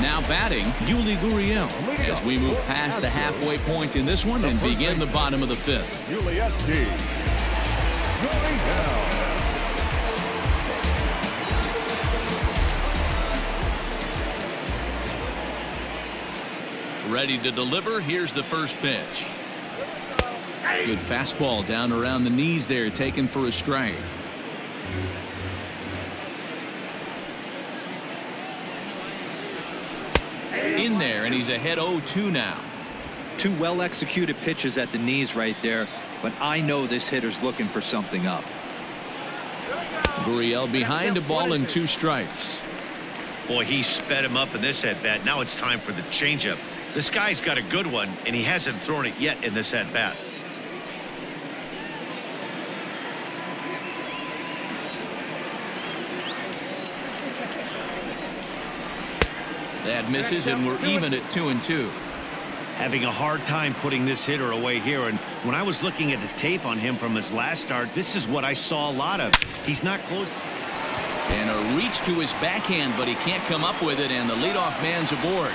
Speaker 1: Now batting, Yuli Gurriel as we move past the halfway point in this one and begin the bottom of the 5th. Ready to deliver. Here's the first pitch. Good fastball down around the knees there, taken for a strike. In there, and he's ahead 0-2 now.
Speaker 4: 2 well-executed pitches at the knees right there, but I know this hitter's looking for something up.
Speaker 1: Gurriel behind a ball and 2 strikes.
Speaker 2: Boy, he sped him up in this at-bat. Now it's time for the changeup. This guy's got a good one, and he hasn't thrown it yet in this at-bat.
Speaker 1: That misses, and we're even at 2-2.
Speaker 2: Having a hard time putting this hitter away here, and when I was looking at the tape on him from his last start, this is what I saw a lot of. He's not close.
Speaker 1: And a reach to his backhand, but he can't come up with it, and the leadoff man's aboard.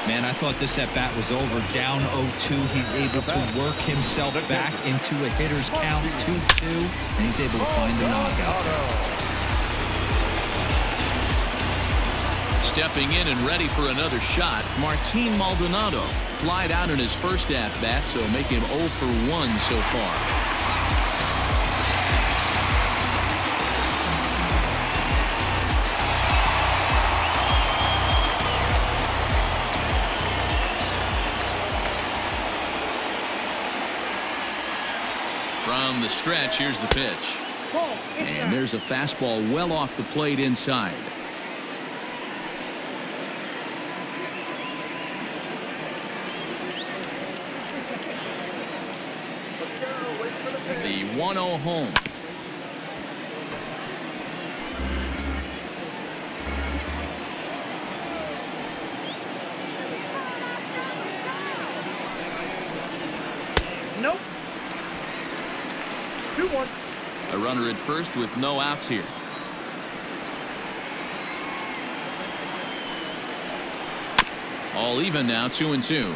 Speaker 4: Man, I thought this at-bat was over. Down 0-2. He's able to work himself back into a hitter's count 2-2, and he's able to find a knockout.
Speaker 1: Stepping in and ready for another shot, Martin Maldonado flied out in his first at-bat, so make him 0 for 1 so far. From the stretch, here's the pitch. And there's a fastball well off the plate inside. The 1-0 home.
Speaker 5: Nope. 2-1.
Speaker 1: A runner at first with no outs here. All even now, 2-2.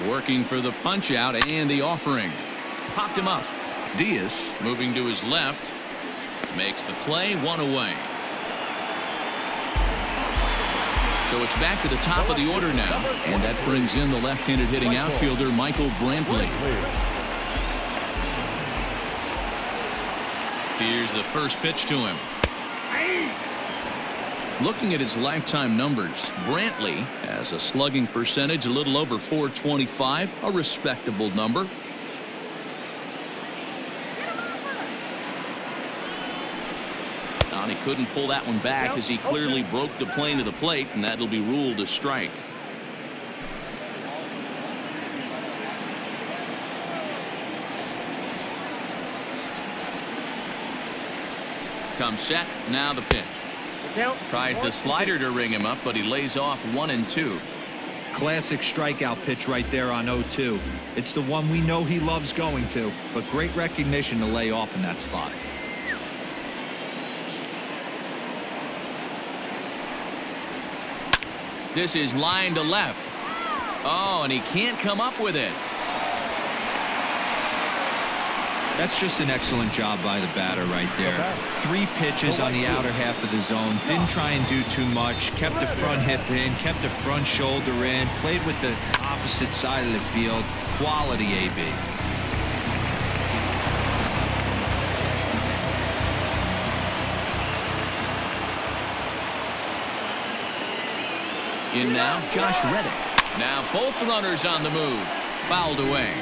Speaker 1: Working for the punch out and the offering. Popped him up. Diaz moving to his left. Makes the play, 1 away. So it's back to the top of the order now. And that brings in the left-handed hitting outfielder Michael Brantley. Here's the first pitch to him. Looking at his lifetime numbers, Brantley has a slugging percentage a little over .425, a respectable number. He couldn't pull that one back as he clearly broke the plane of the plate, and that'll be ruled a strike. Comes set, now the pitch. Tries the slider to ring him up, but he lays off 1-2.
Speaker 4: Classic strikeout pitch right there on 0-2. It's the one we know he loves going to, but great recognition to lay off in that spot.
Speaker 1: This is line to left. Oh, and he can't come up with it.
Speaker 4: That's just an excellent job by the batter right there. 3 pitches on the outer half of the zone. Didn't try and do too much. Kept the front hip in. Kept the front shoulder in. Played with the opposite side of the field. Quality AB.
Speaker 1: In now, Josh Reddick. Now both runners on the move. Fouled away.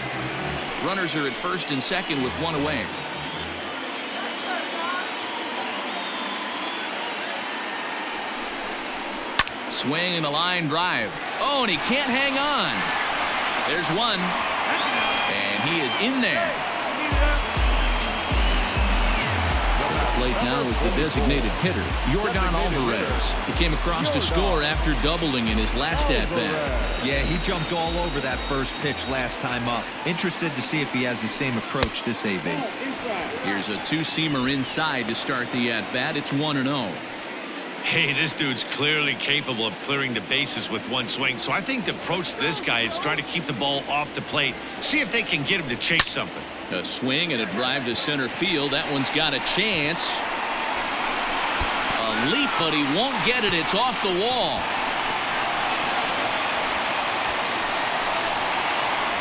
Speaker 1: Runners are at first and second with 1 away. Swing and a line drive. Oh, and he can't hang on. There's one. And he is in there. Plate now is the designated hitter, Yordan Alvarez. He came across to score after doubling in his last at-bat.
Speaker 4: Yeah, he jumped all over that first pitch last time up. Interested to see if he has the same approach this AB.
Speaker 1: Here's a 2-seamer inside to start the at-bat. It's 1-0.
Speaker 2: Hey, this dude's clearly capable of clearing the bases with one swing. So I think the approach to this guy is try to keep the ball off the plate. See if they can get him to chase something.
Speaker 1: A swing and a drive to center field. That one's got a chance. A leap, but he won't get it. It's off the wall.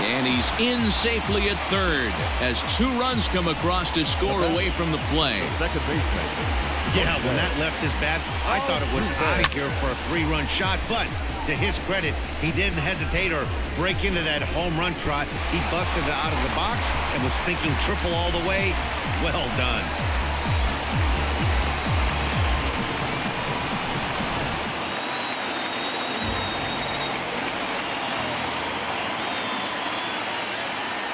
Speaker 1: And he's in safely at third as 2 runs come across to score away from the play.
Speaker 3: Second baseman.
Speaker 2: Yeah, when that left his bat, I thought it was out of here for a 3-run shot, but to his credit, he didn't hesitate or break into that home run trot. He busted it out of the box and was thinking triple all the way. Well done.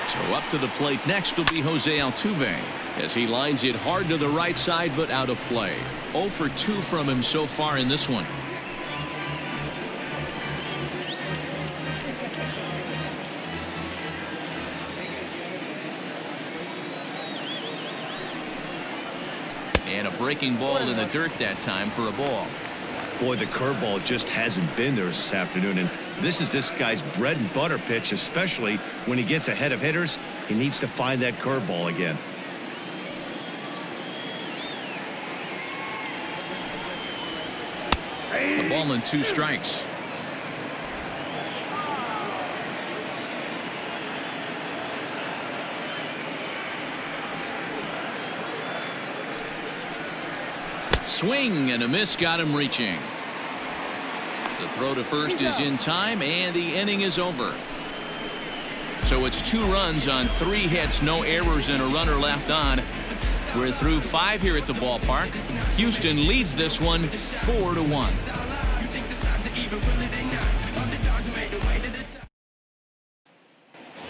Speaker 1: So up to the plate next will be Jose Altuve as he lines it hard to the right side but out of play. 0 for 2 from him so far in this one. And a breaking ball in the dirt that time for a ball.
Speaker 2: Boy, the curveball just hasn't been there this afternoon, and this is this guy's bread and butter pitch, especially when he gets ahead of hitters. He needs to find that curveball again.
Speaker 1: The ball and 2 strikes. Swing and a miss got him reaching. The throw to first is in time and the inning is over. So it's 2 runs on 3 hits, no errors and a runner left on. We're through 5 here at the ballpark. Houston leads this one 4-1.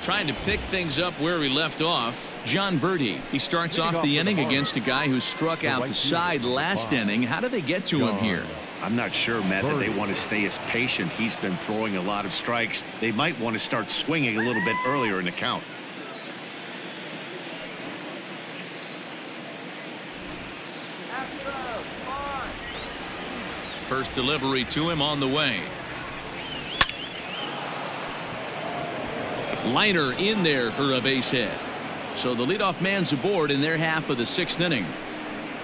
Speaker 1: Trying to pick things up where we left off, John Birdie. He starts off the inning against a guy who struck out the side last inning. How did they get to him here?
Speaker 2: I'm not sure, Matt, that they want to stay as patient. He's been throwing a lot of strikes. They might want to start swinging a little bit earlier in the count.
Speaker 1: First delivery to him on the way. Liner in there for a base hit. So the leadoff man's aboard in their half of the 6th inning.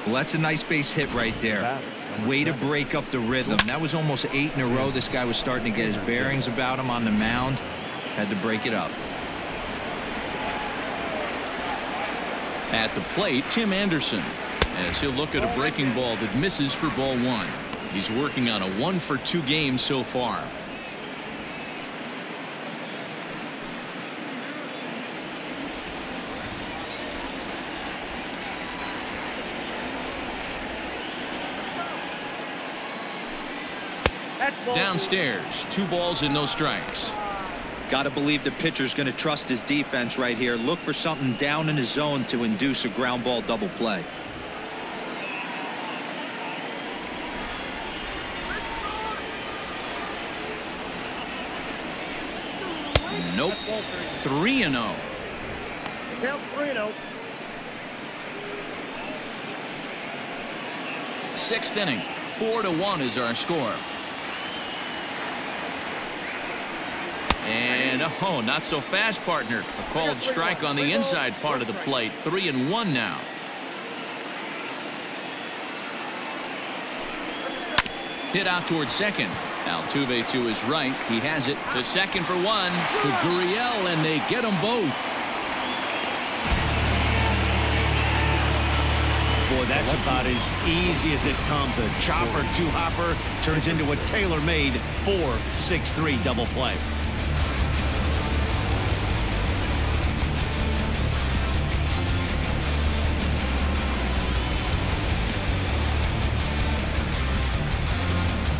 Speaker 4: Well, that's a nice base hit right there. Way to break up the rhythm. That was almost 8 in a row. This guy was starting to get his bearings about him on the mound. Had to break it up.
Speaker 1: At the plate, Tim Anderson, as he'll look at a breaking ball that misses for ball 1. He's working on a 1-for-2 game so far. Downstairs, 2 balls and no strikes.
Speaker 4: Got to believe the pitcher's going to trust his defense right here. Look for something down in his zone to induce a ground ball double play.
Speaker 1: Nope. 3-0.
Speaker 5: Count 3-0.
Speaker 1: 6th inning. 4-1 is our score. And oh, not so fast, partner. A called strike on the inside part of the plate. 3-1 now. Hit out towards second. Altuve to his right. He has it to second for 1. To Gurriel, and they get them both.
Speaker 2: Boy, that's about as easy as it comes. A chopper, 2-hopper turns into a tailor-made 4-6-3 double play.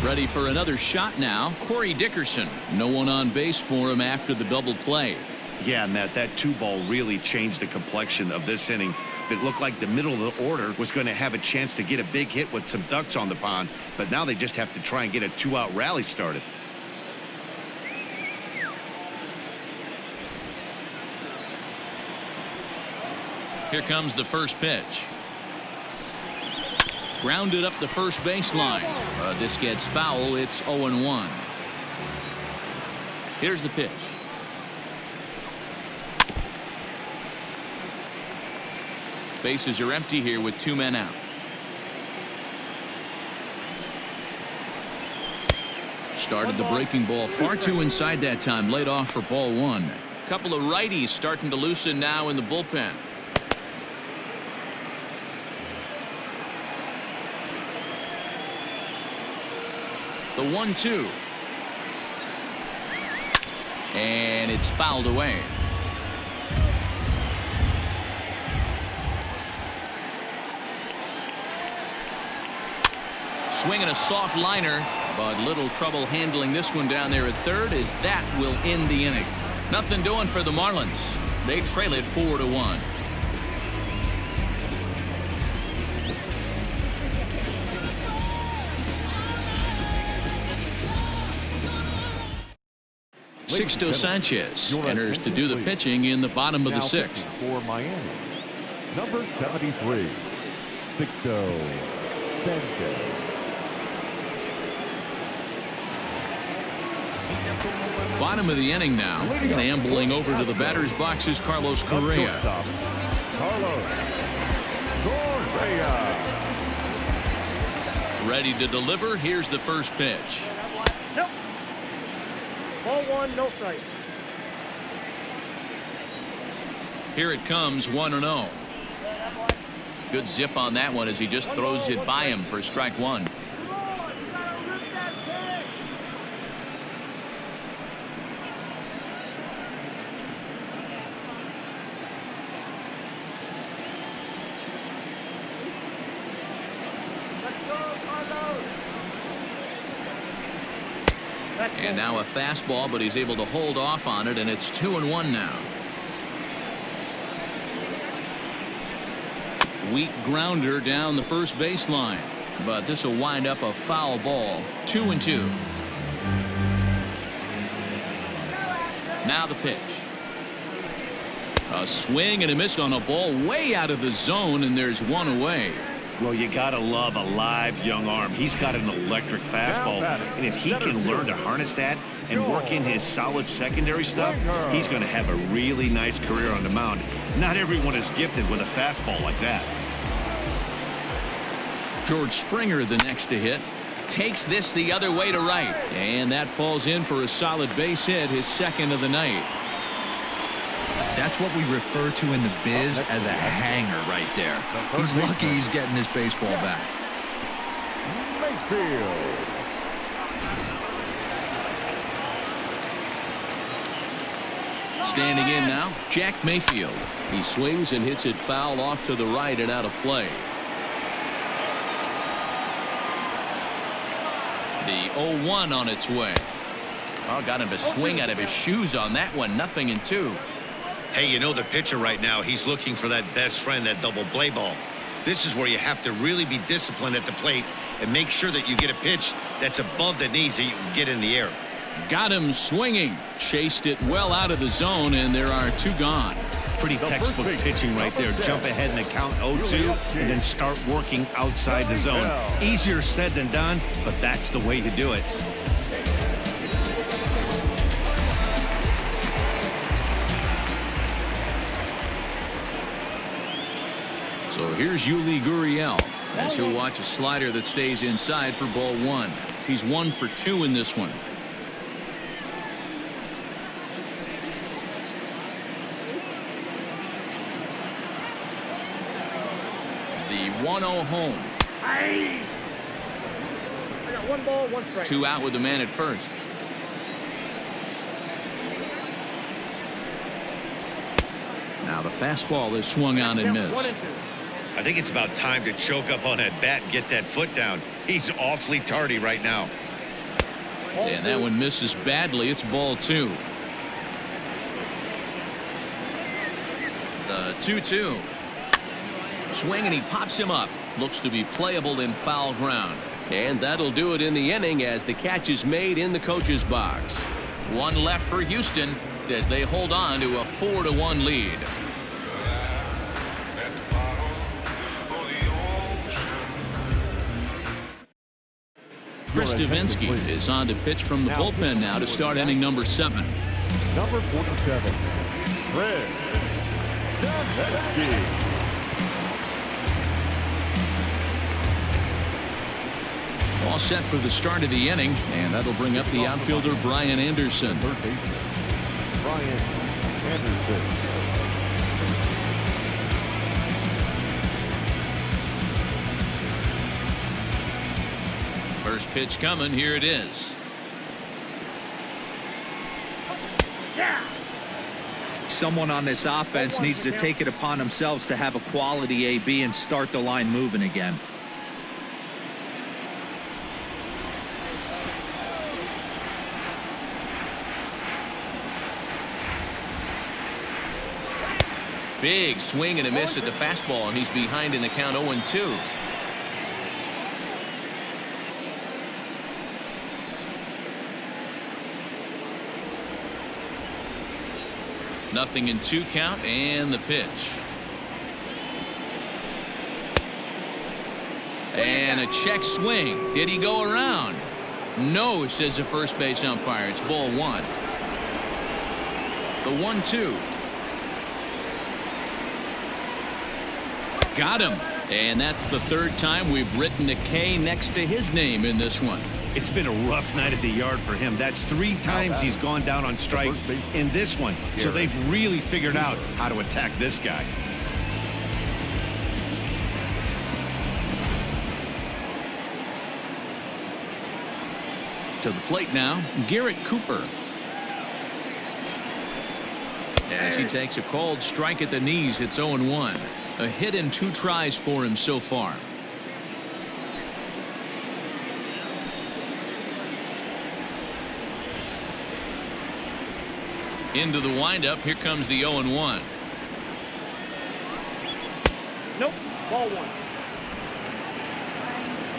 Speaker 1: Ready for another shot now. Corey Dickerson. No one on base for him after the double play.
Speaker 2: Yeah, Matt, that 2-ball really changed the complexion of this inning. It looked like the middle of the order was going to have a chance to get a big hit with some ducks on the pond, but now they just have to try and get a 2-out rally started.
Speaker 1: Here comes the first pitch. Grounded up the first baseline. This gets foul. It's 0-1. Here's the pitch. Bases are empty here with 2 men out. Started the breaking ball far too inside that time. Laid off for ball 1. Couple of righties starting to loosen now in the bullpen. The 1-2. And it's fouled away. Swinging a soft liner, but little trouble handling this one down there at third, as that will end the inning. Nothing doing for the Marlins. They trail it 4-1. Sixto Sanchez enters to do the pitching in the bottom of the 6th.
Speaker 3: For Miami, number 73, Sixto Sanchez.
Speaker 1: Bottom of the inning now. Ambling over to the batter's box is Carlos Correa.
Speaker 3: Carlos Correa.
Speaker 1: Ready to deliver. Here's the first pitch.
Speaker 5: Nope. Ball 1, no strike.
Speaker 1: Here it comes, 1-0. Good zip on that one as he just throws it by him for strike 1. And now a fastball, but he's able to hold off on it, and it's 2-1 now. Weak grounder down the first baseline, but this will wind up a foul ball. 2-2. Now the pitch. A swing and a miss on a ball way out of the zone, and there's one away.
Speaker 2: Well, you got to love a live young arm. He's got an electric fastball, and if he can learn to harness that and work in his solid secondary stuff, he's going to have a really nice career on the mound. Not everyone is gifted with a fastball like that.
Speaker 1: George Springer, the next to hit, takes this the other way to right, and that falls in for a solid base hit, his second of the night.
Speaker 4: That's what we refer to in the biz as a hanger right there. He's lucky he's getting his baseball back.
Speaker 3: Mayfield.
Speaker 1: Standing in now, Jack Mayfield. He swings and hits it foul off to the right and out of play. The 0-1 on its way. Oh, got him to swing out of his shoes on that one. 0-2.
Speaker 2: Hey, you know the pitcher right now, he's looking for that best friend, that double play ball. This is where you have to really be disciplined at the plate and make sure that you get a pitch that's above the knees that you can get in the air.
Speaker 1: Got him swinging. Chased it well out of the zone, and there are 2 gone.
Speaker 2: Pretty textbook pitching right there. Jump ahead in the count 0-2 and then start working outside the zone. Easier said than done, but that's the way to do it.
Speaker 1: So here's Yuli Gurriel as he'll watch a slider that stays inside for ball 1. He's 1 for 2 in this one. The 1-0 home.
Speaker 5: I got 1 ball, 1 strike.
Speaker 1: 2 out with the man at first. Now the fastball is swung on and missed.
Speaker 2: I think it's about time to choke up on that bat and get that foot down. He's awfully tardy right now.
Speaker 1: And that one misses badly. It's ball 2. The 2-2. Swing and he pops him up. Looks to be playable in foul ground. And that'll do it in the inning as the catch is made in the coach's box. 1 left for Houston as they hold on to a 4-1 lead. Chris Davinsky is on to pitch from the bullpen now to start inning number 7.
Speaker 3: Number 47, Chris Davinsky.
Speaker 1: All set for the start of the inning, and that'll bring up the outfielder Brian Anderson.
Speaker 3: Brian Anderson.
Speaker 1: First pitch coming. Here it is.
Speaker 4: Someone on this offense needs to take it upon themselves to have a quality AB and start the line moving again.
Speaker 1: Big swing and a miss at the fastball, and he's behind in the count 0-2. Nothing in 2 count, and the pitch. And a check swing. Did he go around? No, says the first base umpire. It's ball 1. The 1-2. Got him. And that's the 3rd time we've written a K next to his name in this one.
Speaker 2: It's been a rough night at the yard for him. That's 3 times he's gone down on strikes in this one. So they've really figured out how to attack this guy.
Speaker 1: To the plate now, Garrett Cooper. As he takes a called strike at the knees, it's 0-1. A hit in 2 tries for him so far. Into the windup. Here comes the 0-1.
Speaker 5: Nope. Ball 1.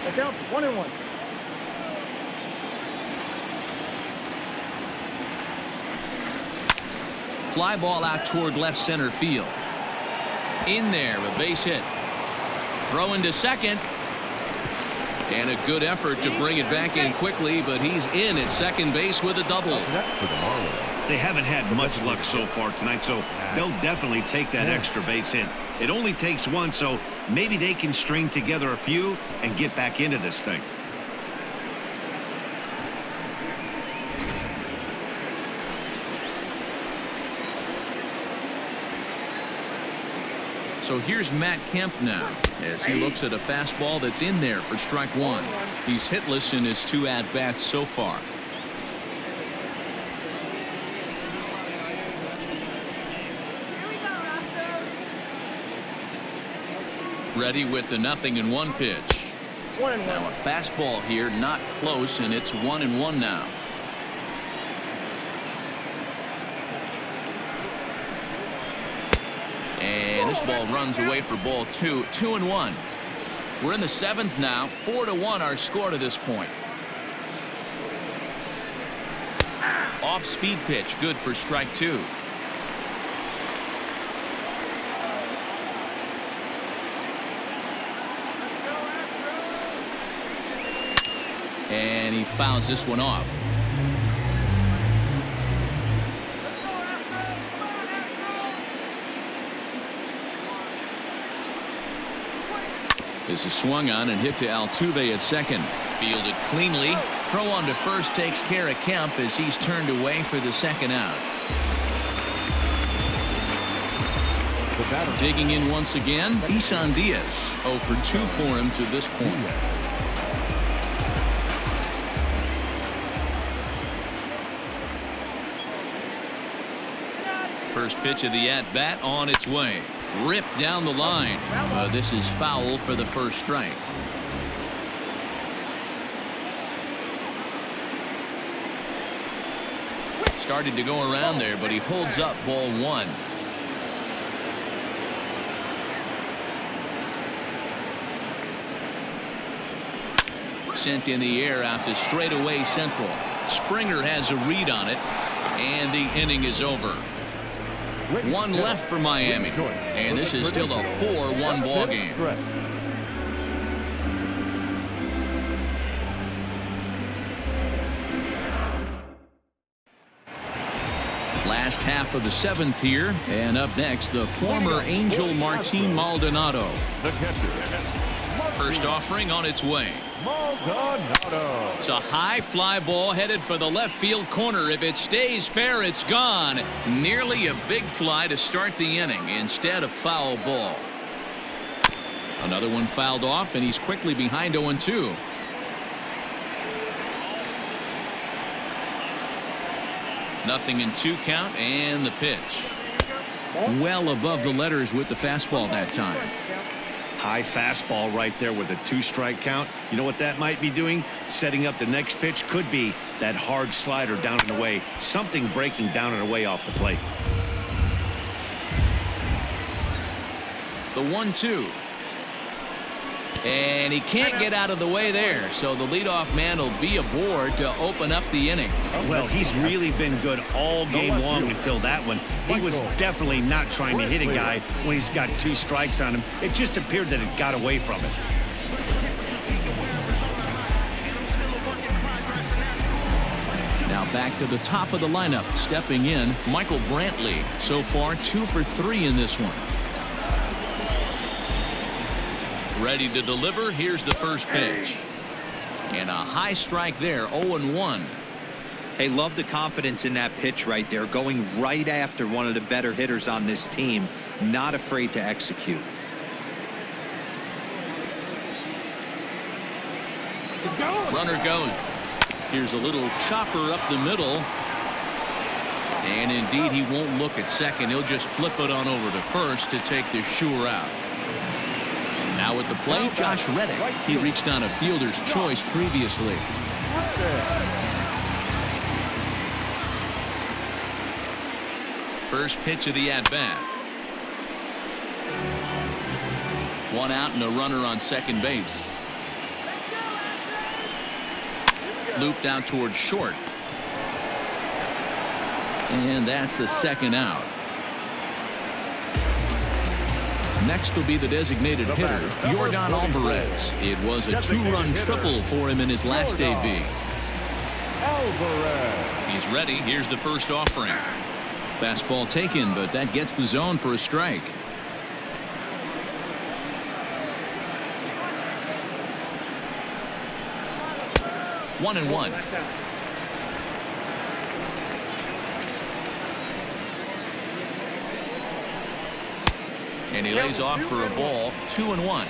Speaker 5: The count's 1-1.
Speaker 1: Fly ball out toward left center field. In there, a base hit. Throw into second. And a good effort to bring it back in quickly, but he's in at second base with a double.
Speaker 3: For the Marlins.
Speaker 2: They haven't had much luck so far tonight, so they'll definitely take that extra base hit. It only takes one, so maybe they can string together a few and get back into this thing.
Speaker 1: So here's Matt Kemp now as he looks at a fastball that's in there for strike one. He's hitless in his 2 at-bats so far. Ready with the 0-1 pitch. Now a fastball here, not close, and it's 1-1 now. And this ball runs away for ball 2. 2-1. We're in the 7th now. 4-1 our score to this point. Off-speed pitch, good for strike 2. And he fouls this one off. This is swung on and hit to Altuve at second. Fielded cleanly. Throw on to first takes care of Kemp as he's turned away for the second out. Digging in once again, Isan Diaz. 0 for 2 for him to this point. First pitch of the at-bat on its way. Ripped down the line. This is foul for the first strike. Started to go around there, but he holds up ball 1. Sent in the air out to straightaway central. Springer has a read on it, and the inning is over. 1 left for Miami, and this is still a 4-1 ball game. Last half of the 7th here, and up next the former Angel Martin Maldonado.
Speaker 3: The catcher.
Speaker 1: First offering on its way.
Speaker 3: Maldonado.
Speaker 1: It's a high fly ball headed for the left field corner. If it stays fair, it's gone. Nearly a big fly to start the inning instead of foul ball. Another one fouled off, and he's quickly behind 0-2. Nothing in 2 count, and the pitch. Well above the letters with the fastball that time.
Speaker 2: High fastball right there with a 2-strike count. You know what that might be doing? Setting up the next pitch. Could be that hard slider down and away. Something breaking down and away off the plate.
Speaker 1: The 1-2. And he can't get out of the way there, so the leadoff man will be aboard to open up the inning.
Speaker 2: Well, he's really been good all game long until that one. He was definitely not trying to hit a guy when he's got 2 strikes on him. It just appeared that it got away from him.
Speaker 1: Now back to the top of the lineup. Stepping in, Michael Brantley. So far 2 for 3 in this one. Ready to deliver. Here's the first pitch. And a high strike there. 0-1.
Speaker 4: Hey, love the confidence in that pitch right there. Going right after one of the better hitters on this team. Not afraid to execute.
Speaker 1: Runner goes. Here's a little chopper up the middle. And indeed, he won't look at second. He'll just flip it on over to first to take the sure out. Now at the plate, Josh Reddick. He reached on a fielder's choice previously. First pitch of the at-bat. 1 out and a runner on second base. Looped out towards short. And that's the second out. Next will be the designated hitter, Yordan Alvarez. It was a two-run triple for him in his last debut.
Speaker 3: Alvarez.
Speaker 1: He's ready. Here's the first offering. Fastball taken, but that gets the zone for a strike. One and one. And he lays off for a ball. 2-1.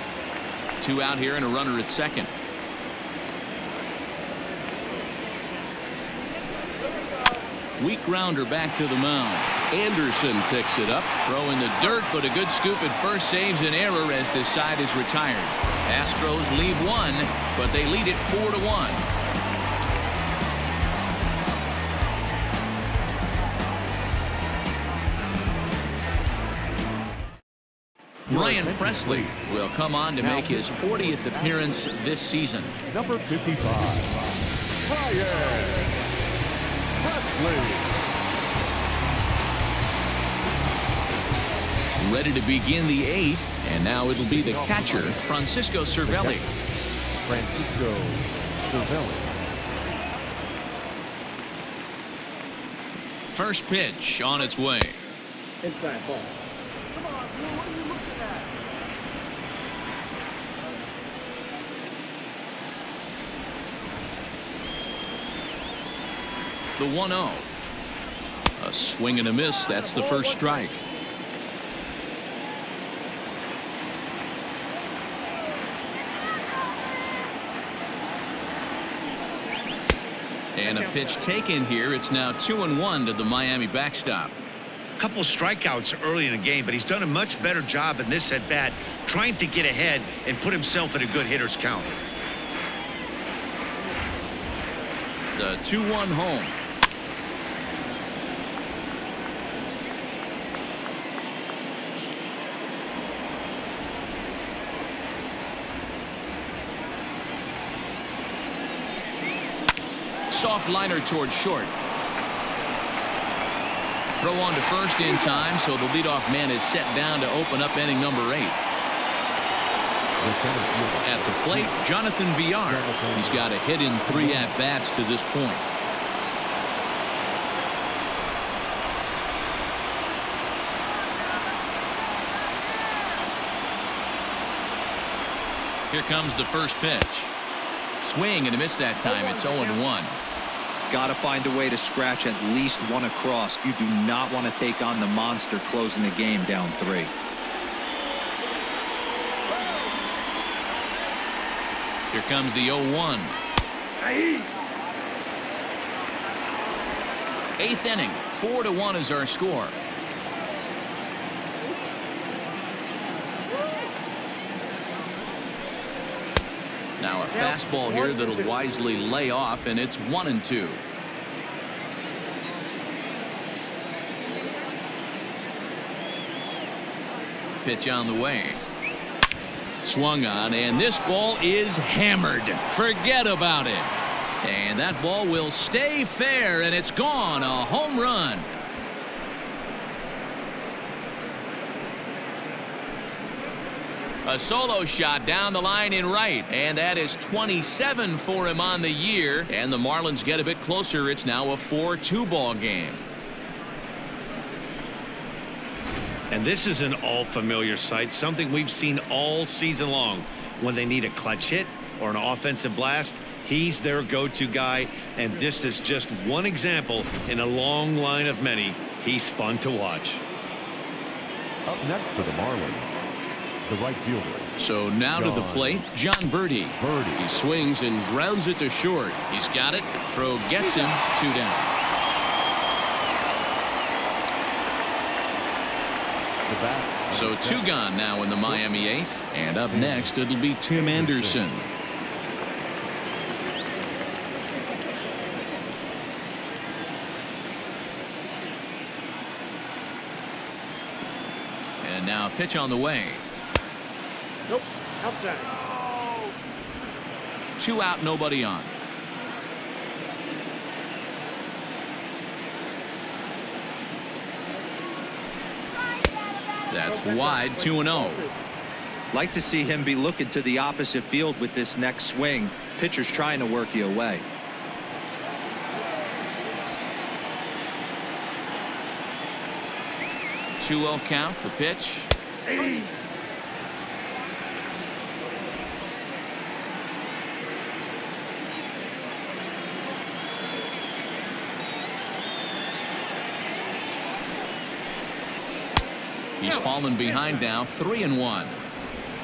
Speaker 1: 2 out here and a runner at second. Weak grounder back to the mound. Anderson picks it up. Throw in the dirt, but a good scoop at first saves an error as this side is retired. Astros leave one, but they lead it 4-1. Ryan Presley will come on to make his 40th appearance this season.
Speaker 3: Number 55. Ryan Presley.
Speaker 1: Ready to begin the 8th, and now it'll be the catcher, Francisco Cervelli.
Speaker 3: Francisco Cervelli.
Speaker 1: First pitch on its way.
Speaker 5: Inside ball.
Speaker 1: The 1-0. A swing and a miss. That's the first strike. And a pitch taken here. It's now 2-1 to the Miami backstop.
Speaker 2: A couple strikeouts early in the game, but he's done a much better job in this at bat trying to get ahead and put himself in a good hitter's count.
Speaker 1: The 2-1 home. Soft liner towards short. Throw on to first in time, so the leadoff man is set down to open up inning number 8. At the plate, Jonathan Villar. He's got a hit in 3 at-bats to this point. Here comes the first pitch. Swing and a miss that time. It's 0-1.
Speaker 4: Got to find a way to scratch at least one across. You do not want to take on the monster closing the game down 3.
Speaker 1: Here comes the 0-1. 8th inning. 4-1 is our score. Now a fastball here that'll wisely lay off, and it's 1-2. Pitch on the way. Swung on, and this ball is hammered. Forget about it. And that ball will stay fair, and it's gone. A home run. A solo shot down the line in right, and that is 27 for him on the year. And the Marlins get a bit closer. It's now a 4-2 ball game.
Speaker 2: And this is an all-familiar sight, something we've seen all season long. When they need a clutch hit or an offensive blast, he's their go-to guy, and this is just one example in a long line of many. He's fun to watch.
Speaker 3: Up next for the Marlins, the right fielder.
Speaker 1: So now to the plate, John Birdie. He swings and grounds it to short. He's got it. Throw gets him. 2 down. So 2 gone now in the Miami 8th. And up next, it'll be Tim Anderson. And now pitch on the way.
Speaker 5: Nope. Outside.
Speaker 1: 2 out, nobody on. That's wide, 2-0.
Speaker 4: Like to see him be looking to the opposite field with this next swing. Pitcher's trying to work you away.
Speaker 1: Two-0 count, the pitch. He's fallen behind now, 3-1.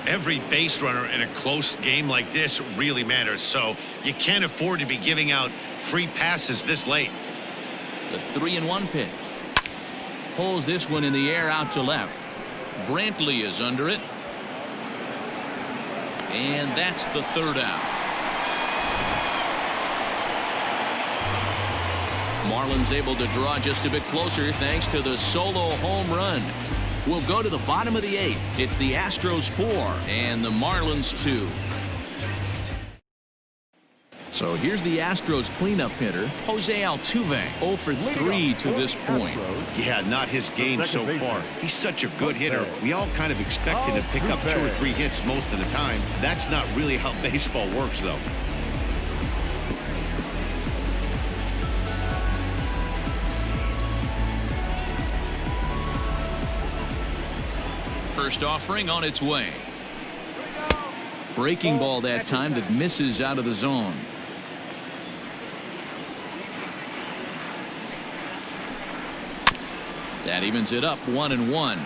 Speaker 2: Every base runner in a close game like this really matters, so you can't afford to be giving out free passes this late.
Speaker 1: The 3-1 pitch. Pulls this one in the air out to left. Brantley is under it. And that's the third out. Marlins able to draw just a bit closer thanks to the solo home run. We'll go to the bottom of the 8th. It's the Astros 4 and the Marlins 2. So here's the Astros cleanup hitter, Jose Altuve, 0 for 3 to this point.
Speaker 2: Yeah, not his game so far. He's such a good hitter. We all kind of expect him to pick up 2 or 3 hits most of the time. That's not really how baseball works, though.
Speaker 1: First offering on its way. Breaking ball that time that misses out of the zone. That evens it up, 1-1.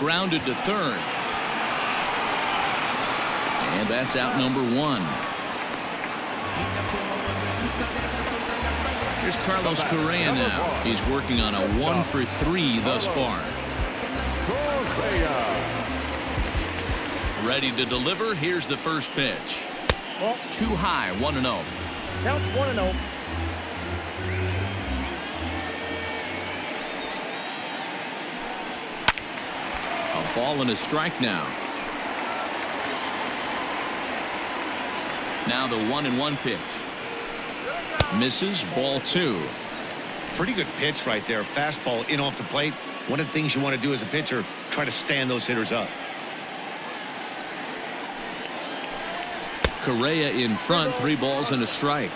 Speaker 1: Grounded to third. And that's out number 1. Here's Carlos Correa now. He's working on a 1 for 3 thus far. Ready to deliver. Here's the first pitch. Too high, 1-0.
Speaker 5: Count 1-0.
Speaker 1: A ball and a strike now. Now the 1-1 pitch. Misses, ball 2.
Speaker 2: Pretty good pitch right there. Fastball in off the plate. One of the things you want to do as a pitcher, try to stand those hitters up.
Speaker 1: Correa in front, 3 balls and a strike.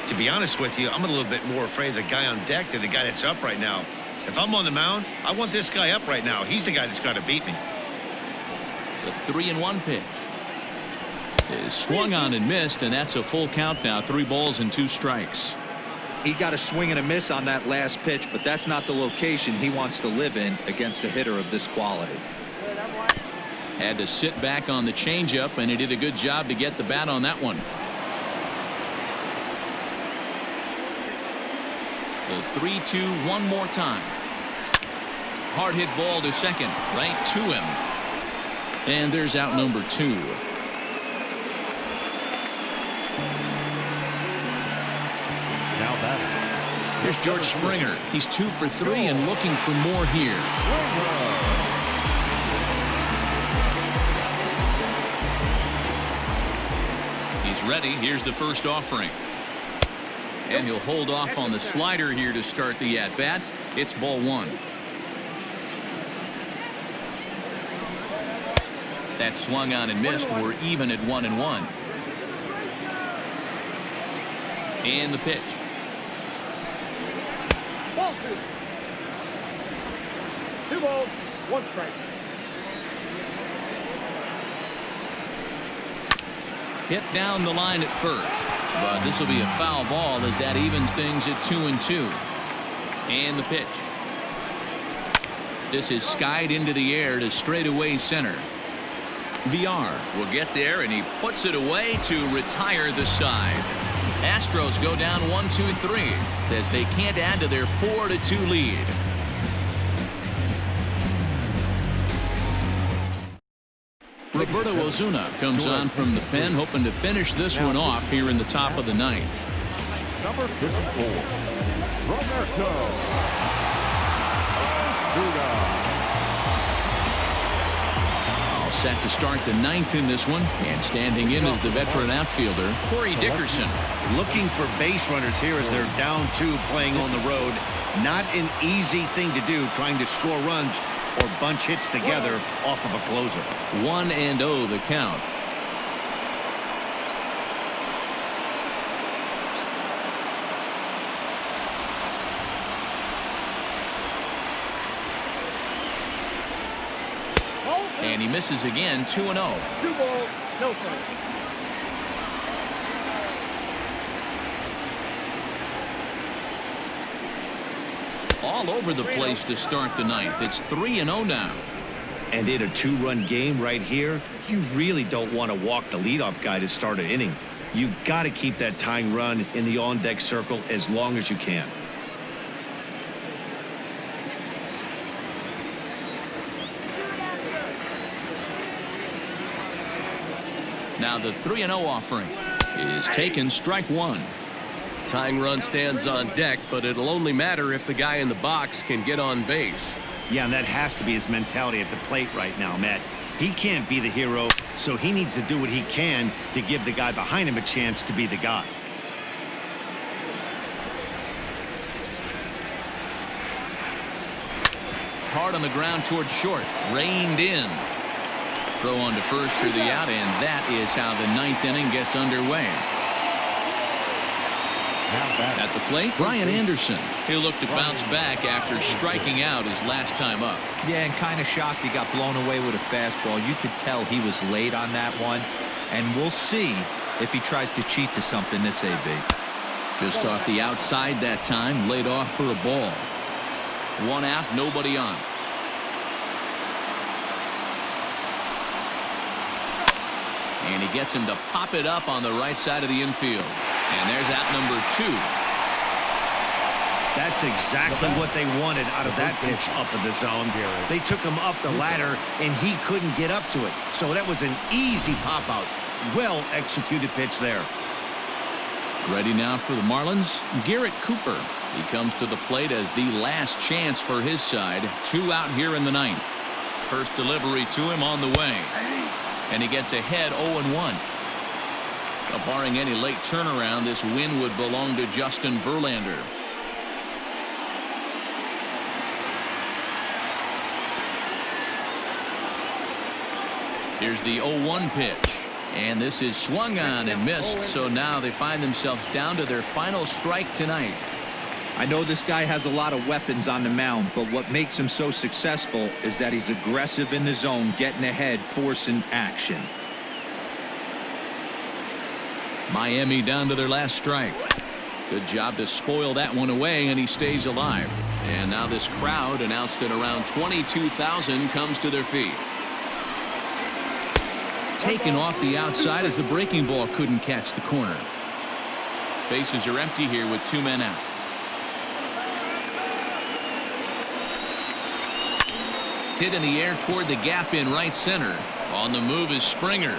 Speaker 2: To be honest with you, I'm a little bit more afraid of the guy on deck than the guy that's up right now. If I'm on the mound, I want this guy up right now. He's the guy that's got to beat me.
Speaker 1: The 3-1 pitch is swung on and missed, and that's a full count now. 3 balls and 2 strikes.
Speaker 4: He got a swing and a miss on that last pitch, but that's not the location he wants to live in against a hitter of this quality.
Speaker 1: Had to sit back on the changeup, and he did a good job to get the bat on that one. The 3-2 one more time. Hard hit ball to second, right to him. And there's out number 2.
Speaker 3: Now batting.
Speaker 1: Here's George Springer. He's 2 for 3 and looking for more here. He's ready. Here's the first offering. And he'll hold off on the slider here to start the at-bat. It's ball 1. That swung on and missed. We're even at 1-1. And the pitch.
Speaker 5: Ball 2. 2 balls, 1 strike.
Speaker 1: Hit down the line at first, but this will be a foul ball as that evens things at 2-2. And the pitch. This is skied into the air to straightaway center. VR will get there, and he puts it away to retire the side. Astros go down 1-2-3 as they can't add to their 4-2 lead. Roberto Ozuna comes on from the pen, hoping to finish this one off here in the top of the 9th.
Speaker 3: Number 54, Roberto Ozuna.
Speaker 1: set to start the ninth in this one, and standing in is the veteran outfielder, Corey Dickerson.
Speaker 2: Looking for base runners here as they're down 2 playing on the road. Not an easy thing to do, trying to score runs or bunch hits together off of a closer.
Speaker 1: 1-0 the count. And he misses again, 2-0.
Speaker 5: 2 balls, no strikes.
Speaker 1: All over the place to start the ninth. It's 3-0 now.
Speaker 2: And in a 2-run game right here, you really don't want to walk the leadoff guy to start an inning. You've got to keep that tying run in the on-deck circle as long as you can.
Speaker 1: Now the 3-0 offering is taken, strike 1.
Speaker 7: Tying run stands on deck, but it'll only matter if the guy in the box can get on base.
Speaker 2: Yeah, and that has to be his mentality at the plate right now, Matt. He can't be the hero, so he needs to do what he can to give the guy behind him a chance to be the guy.
Speaker 1: Hard on the ground towards short, reined in. Throw on to first for the out, and that is how the ninth inning gets underway. At the plate, Brian Anderson. He'll look to bounce back after striking out his last time up.
Speaker 4: Yeah, and kind of shocked he got blown away with a fastball. You could tell he was late on that one, and we'll see if he tries to cheat to something this AB.
Speaker 1: Just off the outside that time, laid off for a ball. 1 out, nobody on. And he gets him to pop it up on the right side of the infield. And there's out number 2.
Speaker 2: That's exactly what they wanted out of that pitch up in the zone. They took him up the ladder, and he couldn't get up to it. So that was an easy pop-out. Well-executed pitch there.
Speaker 1: Ready now for the Marlins, Garrett Cooper. He comes to the plate as the last chance for his side. 2 out here in the ninth. First delivery to him on the way. And he gets ahead 0-1. Barring any late turnaround, this win would belong to Justin Verlander. Here's the 0-1 pitch. And this is swung on and missed. So now they find themselves down to their final strike tonight.
Speaker 4: I know this guy has a lot of weapons on the mound, but what makes him so successful is that he's aggressive in the zone, getting ahead, forcing action.
Speaker 1: Miami down to their last strike. Good job to spoil that one away, and he stays alive. And now this crowd, announced at around 22,000, comes to their feet. Taken off the outside as the breaking ball couldn't catch the corner. Bases are empty here with 2 men out. Hit in the air toward the gap in right center. On the move is Springer.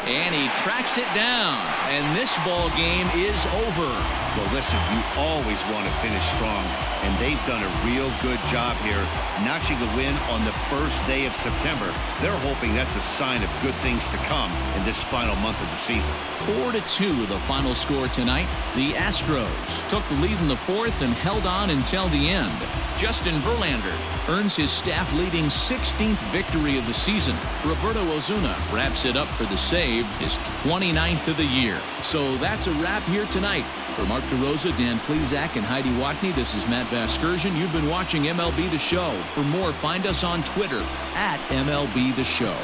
Speaker 1: And he tracks it down. And this ball game is over.
Speaker 2: Well, listen, you always want to finish strong, and they've done a real good job here, notching a win on the first day of September. They're hoping that's a sign of good things to come in this final month of the season.
Speaker 1: 4-2 the final score tonight. The Astros took the lead in the 4th and held on until the end. Justin Verlander earns his staff-leading 16th victory of the season. Roberto Osuna wraps it up for the save, his 29th of the year. So that's a wrap here tonight. For Mark DeRosa, Dan Plesac, and Heidi Watney, this is Matt Vasgersian. You've been watching MLB The Show. For more, find us on Twitter @MLB The Show.